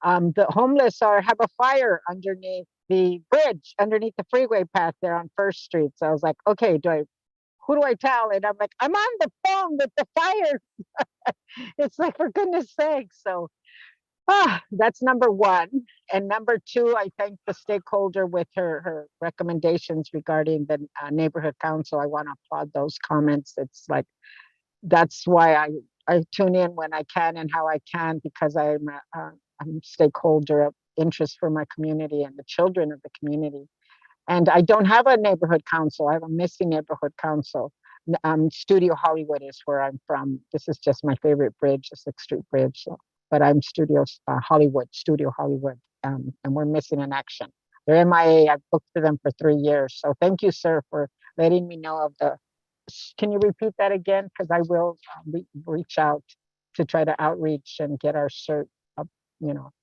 the homeless have a fire underneath the bridge, underneath the freeway path there on First Street. So I was like, okay, who do I tell? And I'm like, I'm on the phone with the fire. It's like, for goodness sake. So that's number one. And number two, I thank the stakeholder with her recommendations regarding the neighborhood council. I want to applaud those comments. It's like, that's why I tune in when I can and how I can, because I'm a stakeholder of interest for my community and the children of the community. And I don't have a neighborhood council. I have a missing neighborhood council. Studio Hollywood is where I'm from. This is just my favorite bridge, the 6th Street Bridge. So, but I'm Studio Hollywood, and we're missing in action. They're MIA. I've booked for them for 3 years. So thank you, sir, for letting me know of the. Can you repeat that again? Because I will reach out to try to outreach and get our cert up.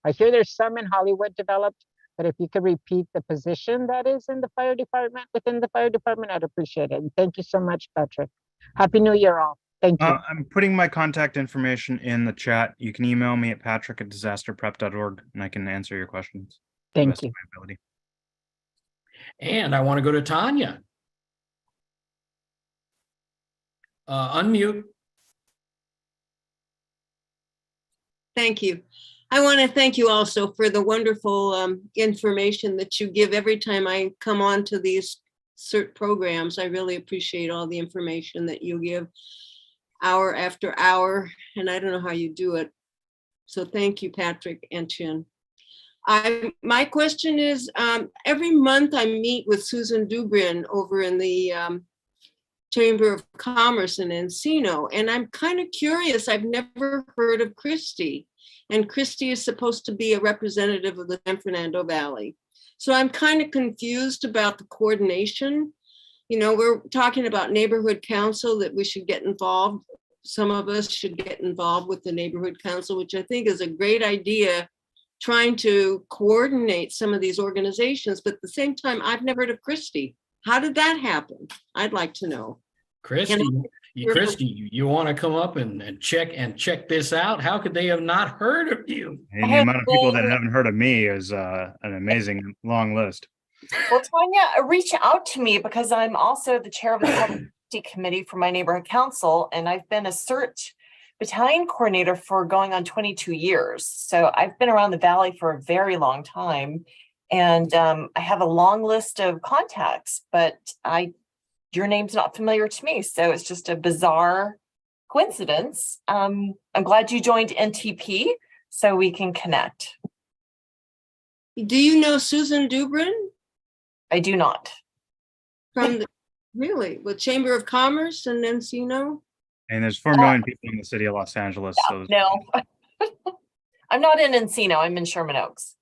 I hear there's some in Hollywood developed, but if you could repeat the position that is in the fire department, within the fire department, I'd appreciate it. And thank you so much, Patrick. Happy New Year, all. Thank you. I'm putting my contact information in the chat. You can email me at patrick@disasterprep.org and I can answer your questions. Thank you. And I want to go to Tanya. Unmute. Thank you. I want to thank you also for the wonderful information that you give every time I come on to these CERT programs. I really appreciate all the information that you give hour after hour, and I don't know how you do it. So thank you, Patrick and Chin. My question is, every month I meet with Susan Dubrin over in the Chamber of Commerce in Encino, and I'm kind of curious. I've never heard of Christy, and Christy is supposed to be a representative of the San Fernando Valley. So I'm kind of confused about the coordination. We're talking about neighborhood council, that we should get involved. Some of us should get involved with the neighborhood council, which I think is a great idea, trying to coordinate some of these organizations. But at the same time, I've never heard of Christy. How did that happen? I'd like to know. Christy, you want to come up and check this out? How could they have not heard of you? And the amount of people that haven't heard of me is an amazing long list. Well, Tanya, reach out to me because I'm also the chair of the public safety committee for my neighborhood council, and I've been a CERT battalion coordinator for going on 22 years. So I've been around the Valley for a very long time, and I have a long list of contacts, but your name's not familiar to me, so it's just a bizarre coincidence. I'm glad you joined NTP so we can connect. Do you know Susan Dubrin? I do not. From the really with Chamber of Commerce in Encino? And there's 4 million people in the city of Los Angeles. Yeah, so no, I'm not in Encino. I'm in Sherman Oaks.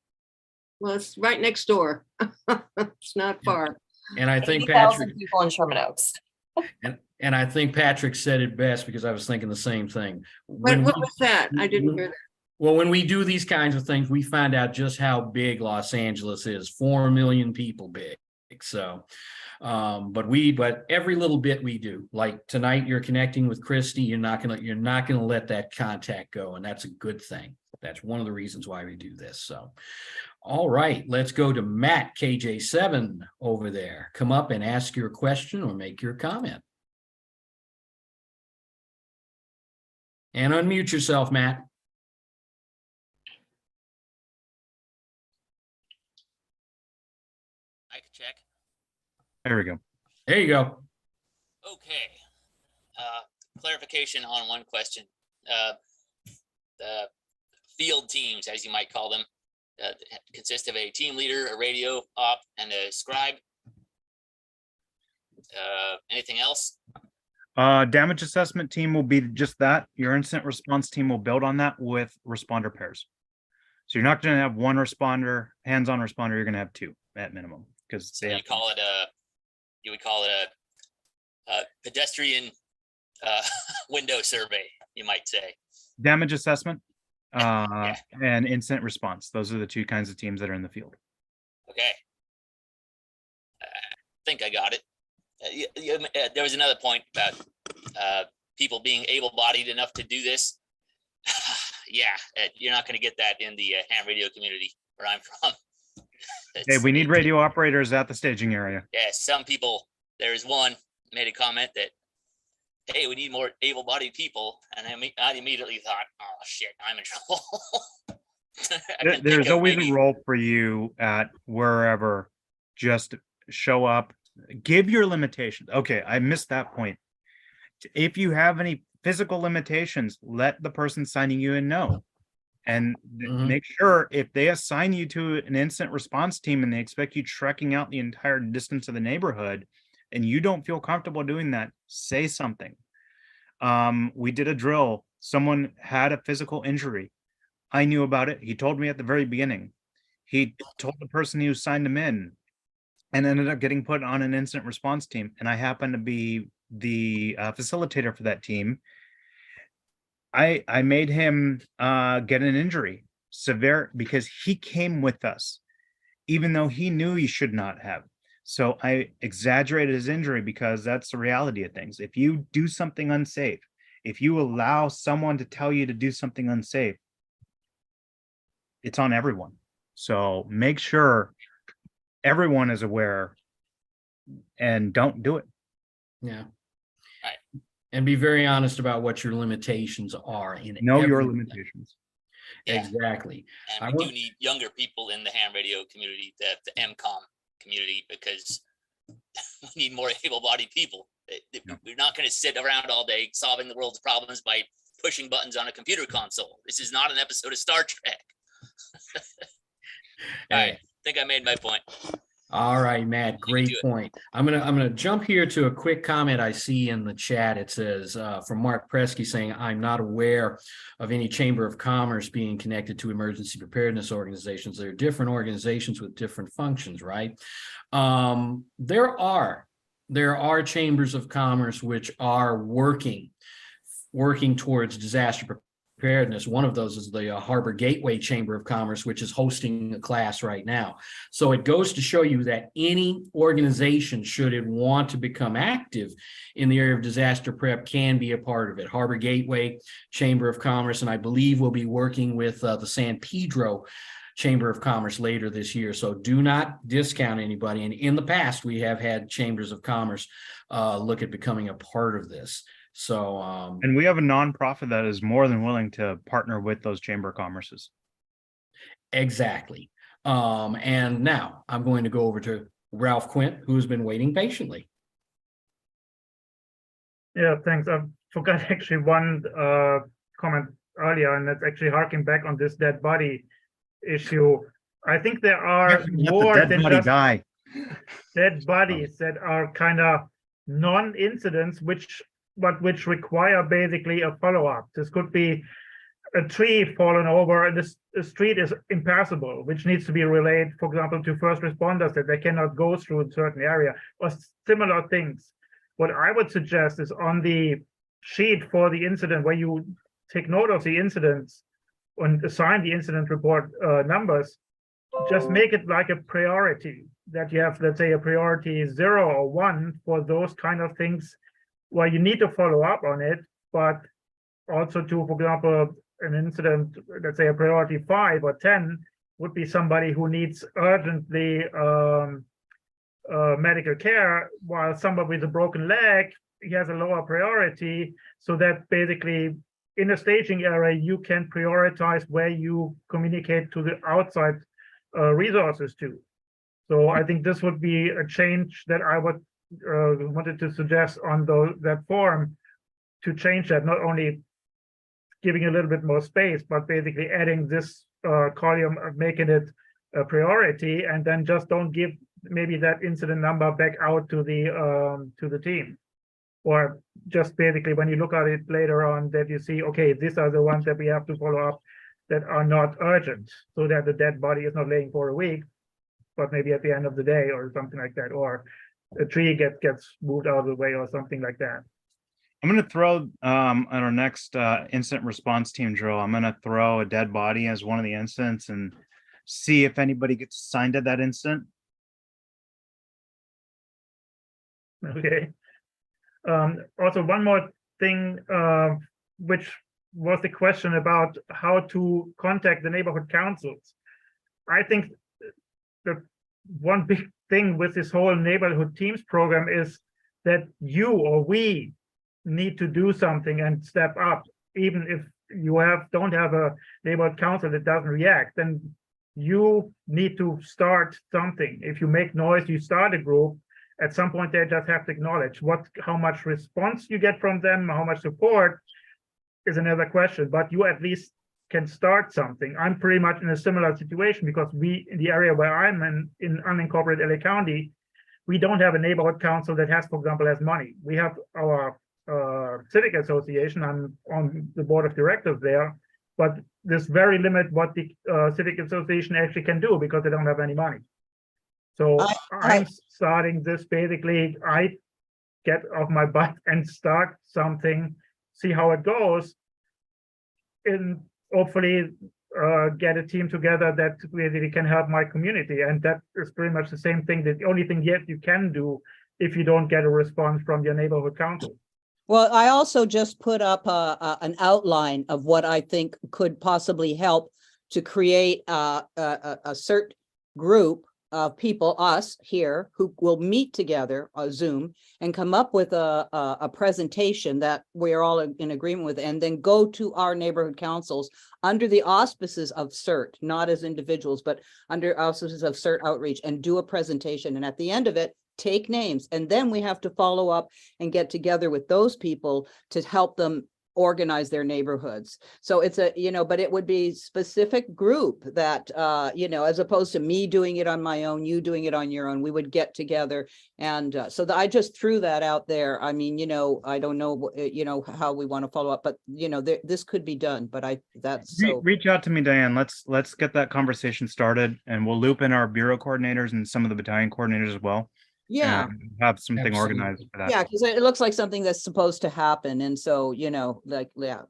Well, it's right next door. It's not far. And I think 80,000 people in Sherman Oaks. and I think Patrick said it best, because I was thinking the same thing. What was that? I didn't hear that. Well, when we do these kinds of things, we find out just how big Los Angeles is. 4 million people big. So, but every little bit we do, like tonight, you're connecting with Christy. You're not gonna let that contact go, and that's a good thing. That's one of the reasons why we do this. So, all right, let's go to Matt KJ7 over there. Come up and ask your question or make your comment. And unmute yourself, Matt. Check. There we go. There you go. Okay. Clarification on one question. The field teams, as you might call them, consist of a team leader, a radio op, and a scribe. Anything else? Damage assessment team will be just that. Your incident response team will build on that with responder pairs. So you're not going to have one responder, hands-on responder. You're going to have two at minimum, because So you would call it a pedestrian window survey, you might say. damage assessment and incident response. Those are the two kinds of teams that are in the field. Okay. I think I got it. There was another point about people being able-bodied enough to do this. Yeah, you're not going to get that in the ham radio community where I'm from. Hey, we need radio operators at the staging area. Yeah, some people, there's one made a comment that, hey, we need more able-bodied people. And I immediately thought, oh shit, I'm in trouble. There's always a role for you at wherever. Just show up, give your limitations. Okay, I missed that point. If you have any physical limitations, let the person signing you in know. And make sure if they assign you to an incident response team and they expect you trekking out the entire distance of the neighborhood and you don't feel comfortable doing that, say something. We did a drill. Someone had a physical injury. I knew about it. He told me at the very beginning. He told the person who signed him in and ended up getting put on an incident response team. And I happened to be the facilitator for that team. I made him get an injury, severe, because he came with us, even though he knew he should not have. So I exaggerated his injury because that's the reality of things. If you do something unsafe, if you allow someone to tell you to do something unsafe, it's on everyone. So make sure everyone is aware and don't do it. Yeah. And be very honest about what your limitations are in Know your everything. limitations. Yeah. Exactly. And we do need younger people in the ham radio community, the MCOM community, because we need more able-bodied people. We're not going to sit around all day solving the world's problems by pushing buttons on a computer console. This is not an episode of Star Trek. All right, I think I made my point. All right, Matt, great point. I'm gonna jump here to a quick comment I see in the chat. It says from Mark Presky saying, I'm not aware of any Chamber of Commerce being connected to emergency preparedness organizations. There are different organizations with different functions, right? There are chambers of commerce which are working towards disaster preparedness. One of those is the Harbor Gateway Chamber of Commerce, which is hosting a class right now. So it goes to show you that any organization, should it want to become active in the area of disaster prep, can be a part of it. Harbor Gateway Chamber of Commerce, and I believe we'll be working with the San Pedro Chamber of Commerce later this year. So do not discount anybody. And in the past, we have had chambers of commerce look at becoming a part of this. So, and we have a nonprofit that is more than willing to partner with those chamber of commerces. Exactly. And now I'm going to go over to Ralph Quint, who has been waiting patiently. Yeah, thanks. I forgot actually one comment earlier, and that's actually harking back on this dead body issue. I think there are more than just dead bodies that are kind of non-incidents, which require basically a follow-up. This could be a tree fallen over and the street is impassable, which needs to be relayed, for example, to first responders that they cannot go through a certain area or similar things. What I would suggest is on the sheet for the incident where you take note of the incidents and assign the incident report numbers, just make it like a priority that you have, let's say, a priority 0 or 1 for those kind of things where you need to follow up on it, but also to, for example, an incident, let's say a priority 5 or 10 would be somebody who needs urgently medical care, while somebody with a broken leg, he has a lower priority. So that basically in a staging area, you can prioritize where you communicate to the outside resources to. So I think this would be a change that I would wanted to suggest on that form, to change that, not only giving a little bit more space, but basically adding this column of making it a priority, and then just don't give maybe that incident number back out to the team. Or just basically when you look at it later on, that you see, okay, these are the ones that we have to follow up that are not urgent, so that the dead body is not laying for a week, but maybe at the end of the day or something like that, or a tree gets moved out of the way or something like that. I'm going to throw on our next incident response team drill, I'm going to throw a dead body as one of the incidents and see if anybody gets assigned to that incident. Okay. Also, one more thing, which was the question about how to contact the neighborhood councils. I think the one big thing with this whole neighborhood teams program is that you or we need to do something and step up. Even if you don't have a neighborhood council that doesn't react, then you need to start something. If you make noise, you start a group. At some point, they just have to acknowledge how much response you get from them, how much support is another question, but you at least can start something. I'm pretty much in a similar situation because in the area where I'm in unincorporated LA County, we don't have a neighborhood council that has, for example, has money. We have our civic association. I'm on the board of directors there, but there's very limited what the civic association actually can do because they don't have any money. So I'm starting this basically, I get off my butt and start something, see how it goes, and hopefully get a team together that really can help my community. And that is pretty much the same thing. The only thing yet you can do if you don't get a response from your neighborhood council. Well, I also just put up an outline of what I think could possibly help to create a CERT group of people, us here, who will meet together on Zoom and come up with a presentation that we're all in agreement with, and then go to our neighborhood councils under the auspices of CERT, not as individuals, but under auspices of CERT outreach, and do a presentation. And at the end of it, take names. And then we have to follow up and get together with those people to help them organize their neighborhoods. So it's but it would be specific group that, as opposed to me doing it on my own, you doing it on your own, we would get together. And I just threw that out there. I mean, I don't know, how we want to follow up, but this could be done, but reach out to me, Diane. Let's get that conversation started, and we'll loop in our bureau coordinators and some of the battalion coordinators as well. Yeah. Have something Absolutely. organized for that. Yeah, because it looks like something that's supposed to happen. And so,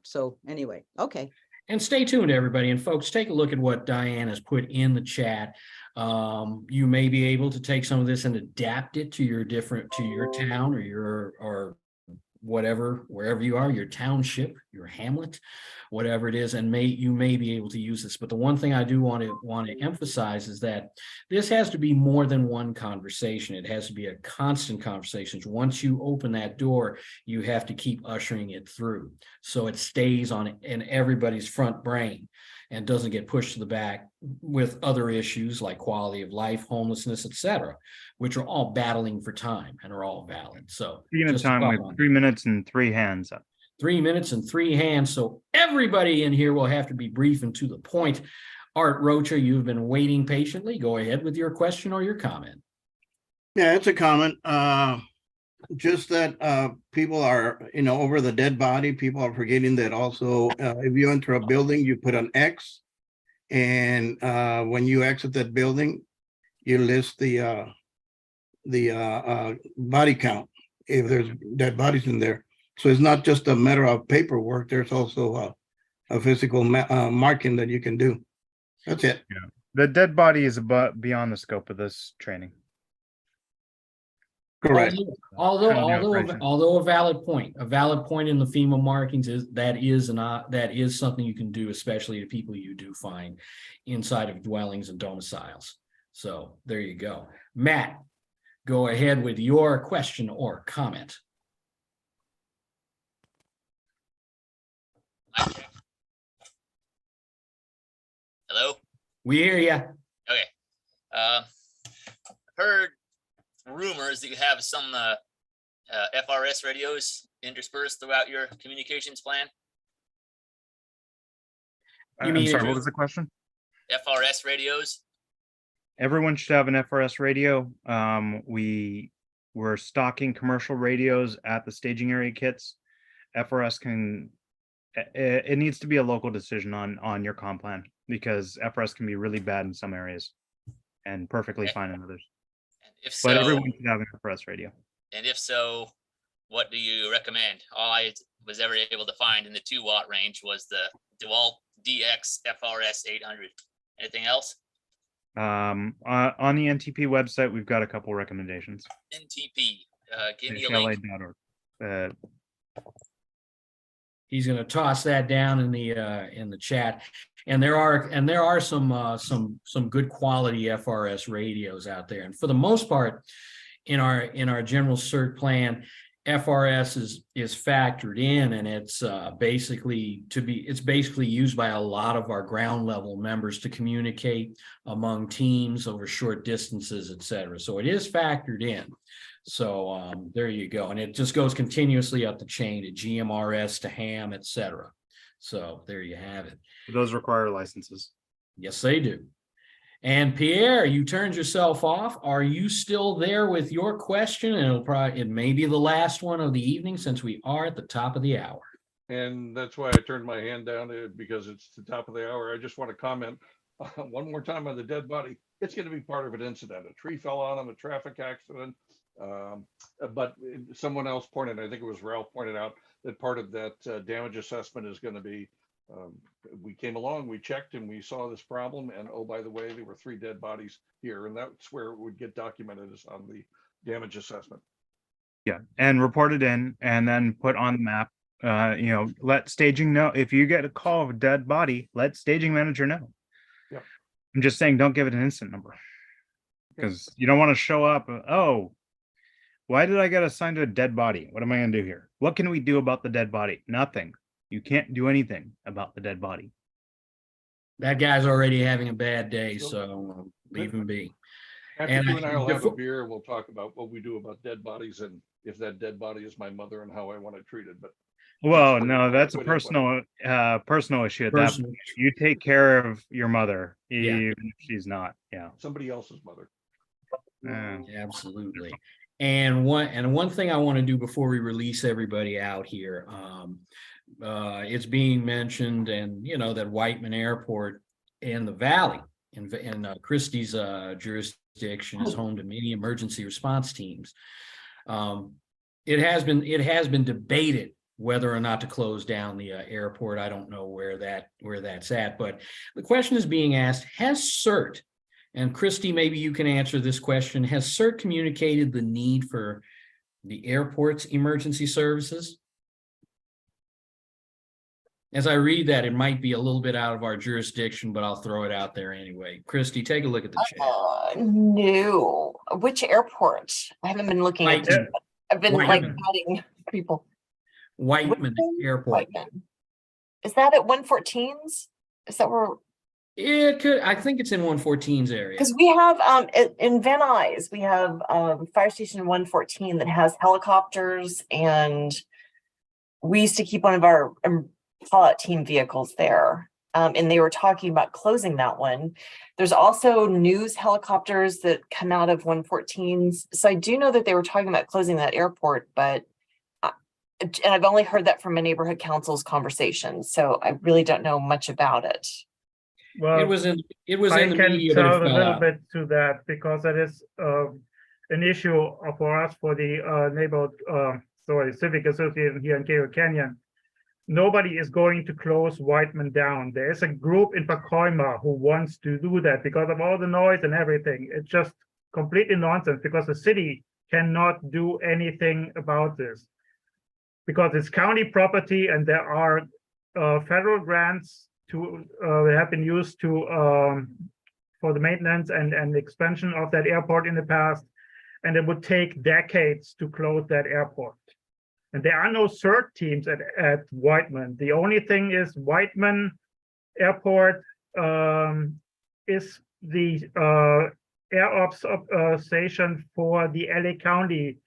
so anyway, okay. And stay tuned, everybody. And folks, take a look at what Diane has put in the chat. You may be able to take some of this and adapt it to your town or whatever, wherever you are, your township, your hamlet, whatever it is, and you may be able to use this. But the one thing I do want to emphasize is that this has to be more than one conversation. It has to be a constant conversation. Once you open that door, you have to keep ushering it through, so it stays in everybody's front brain and doesn't get pushed to the back with other issues like quality of life, homelessness, etc., which are all battling for time and are all valid. So Speaking of time, we have 3 minutes and 3 hands up. 3 minutes and 3 hands. So everybody in here will have to be brief and to the point. Art Rocha, you've been waiting patiently. Go ahead with your question or your comment. Yeah, it's a comment. Just that people are, over the dead body, people are forgetting that also, if you enter a building, you put an X. And when you exit that building, you list the body count, if there's dead bodies in there. So it's not just a matter of paperwork. There's also a physical marking that you can do. That's it. Yeah. The dead body is beyond the scope of this training. Correct. Although a valid point in the FEMA markings is that is something you can do, especially to people you do find inside of dwellings and domiciles. So there you go. Matt, go ahead with your question or comment. Hello? We hear you. Okay. Heard rumors that you have some FRS radios interspersed throughout your communications plan. I'm sorry, what was the question? FRS radios. everyone should have an FRS radio. We're stocking commercial radios at the staging area kits. FRS can, it needs to be a local decision on your comp plan, because FRS can be really bad in some areas and perfectly fine in others. If But so, everyone should have an FRS radio. and if so, what do you recommend? All I was ever able to find in the 2-watt range was the DeWalt DX FRS 800. Anything else? On the NTP website, we've got a couple recommendations. NTP, give me a link. HLA.org. He's going to toss that down in the chat, and there are some good quality FRS radios out there, and for the most part, in our general cert plan, FRS is factored in, and it's basically used by a lot of our ground level members to communicate among teams over short distances, et cetera. So it is factored in. So there you go. And it just goes continuously up the chain to GMRS to ham, et cetera. So there you have it. Those require licenses. Yes, they do. And Pierre, you turned yourself off. Are you still there with your question? And it may be the last one of the evening, since we are at the top of the hour. And that's why I turned my hand down, because it's the top of the hour. I just want to comment one more time on the dead body. It's going to be part of an incident. A tree fell on him, a traffic accident. But someone else pointed, I think it was Ralph, pointed out that part of that damage assessment is going to be, we came along, we checked, and we saw this problem, and oh, by the way, there were 3 dead bodies here, and that's where it would get documented, is on the damage assessment. Yeah, and report it in, and then put on the map. Let staging know if you get a call of a dead body. Let staging manager know. Yeah, I'm just saying, don't give it an instant number, because you don't want to show up. Oh, why did I get assigned to a dead body? What am I going to do here? What can we do about the dead body? Nothing. You can't do anything about the dead body. That guy's already having a bad day, so leave him be. After And you and I will have a before- beer, we'll talk about what we do about dead bodies, and if that dead body is my mother, and how I want it treated. But Well, no, that's a personal issue at that Personal point. You take care of your mother, Yeah. even if she's not. Yeah. somebody else's mother. Absolutely. And one thing I want to do before we release everybody out here, it's being mentioned, and that Whiteman Airport in the Valley, in Christie's jurisdiction, is home to many emergency response teams. It has been debated whether or not to close down the airport. I don't know where that's at, but the question is being asked: has CERT, and Christy, maybe you can answer this question, has CERT communicated the need for the airport's emergency services? As I read that, it might be a little bit out of our jurisdiction, but I'll throw it out there anyway. Christy, take a look at the chat. No, which airport? I haven't been looking at Whiteman. it. I've been like Whiteman. adding people. Whiteman Airport. Whiteman. Is that at 114's? Is that where? It could, I think it's in 114's area. Because we have in Van Nuys, we have Fire Station 114 that has helicopters, and we used to keep one of our call-out team vehicles there. And they were talking about closing that one. There's also news helicopters that come out of 114's. So I do know that they were talking about closing that airport, but and I've only heard that from a neighborhood council's conversation. So I really don't know much about it. Well, It was in I the can media, but it tell a fell little out. bit to that, because that is an issue for us, for the neighborhood, civic association here in Cayo Canyon. Nobody is going to close Whiteman down. There is a group in Pacoima who wants to do that because of all the noise and everything. It's just completely nonsense, because the city cannot do anything about this, because it's county property, and there are federal grants to have been used to for the maintenance and expansion of that airport in the past, and it would take decades to close that airport. And there are no CERT teams at Whiteman. The only thing is Whiteman Airport is the air ops station for the LA County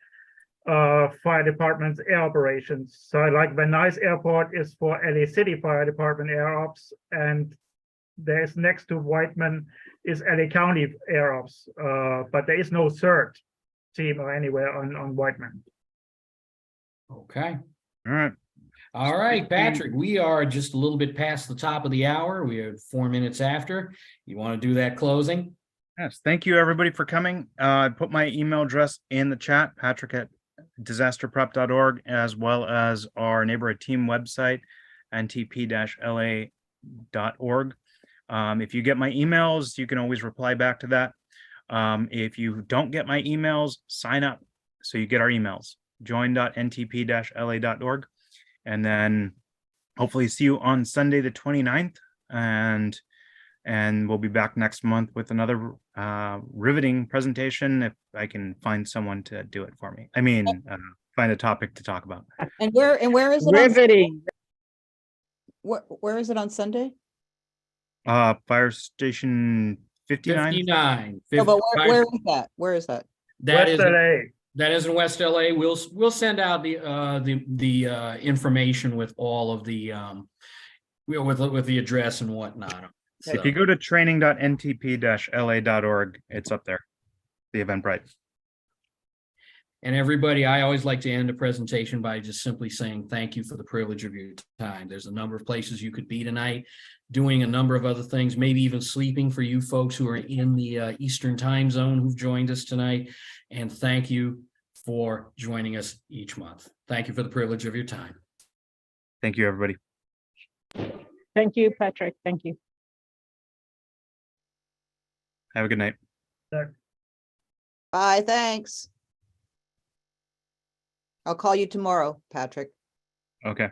Fire Department's air operations. So like Van Nuys Airport is for LA City Fire Department air ops, and there's next to Whiteman is LA County Air Ops, but there is no CERT team or anywhere on Whiteman. Okay. All right. All right, Patrick, we are just a little bit past the top of the hour. We are 4 minutes after. You want to do that closing? Yes, thank you everybody for coming. I put my email address in the chat, patrick@disasterprep.org, as well as our neighborhood team website, ntp-la.org. If you get my emails, you can always reply back to that. If you don't get my emails, sign up so you get our emails. join.ntp-la.org. And then hopefully see you on Sunday, the 29th. And we'll be back next month with another riveting presentation if I can find someone to do it for me. I mean, find a topic to talk about. And where is it? Riveting. Where is it on Sunday? Fire Station 59. 59. No, but where is that? Where is that? That West is, LA. that is in West LA. We'll send out the information with all of the with the address and whatnot. If you go to training.ntp-la.org, it's up there, the Eventbrite. And everybody, I always like to end a presentation by just simply saying thank you for the privilege of your time. There's a number of places you could be tonight, doing a number of other things, maybe even sleeping for you folks who are in the Eastern time zone who've joined us tonight. And thank you for joining us each month. Thank you for the privilege of your time. Thank you, everybody. Thank you, Patrick. Thank you. Have a good night. Bye, thanks. I'll call you tomorrow, Patrick. Okay.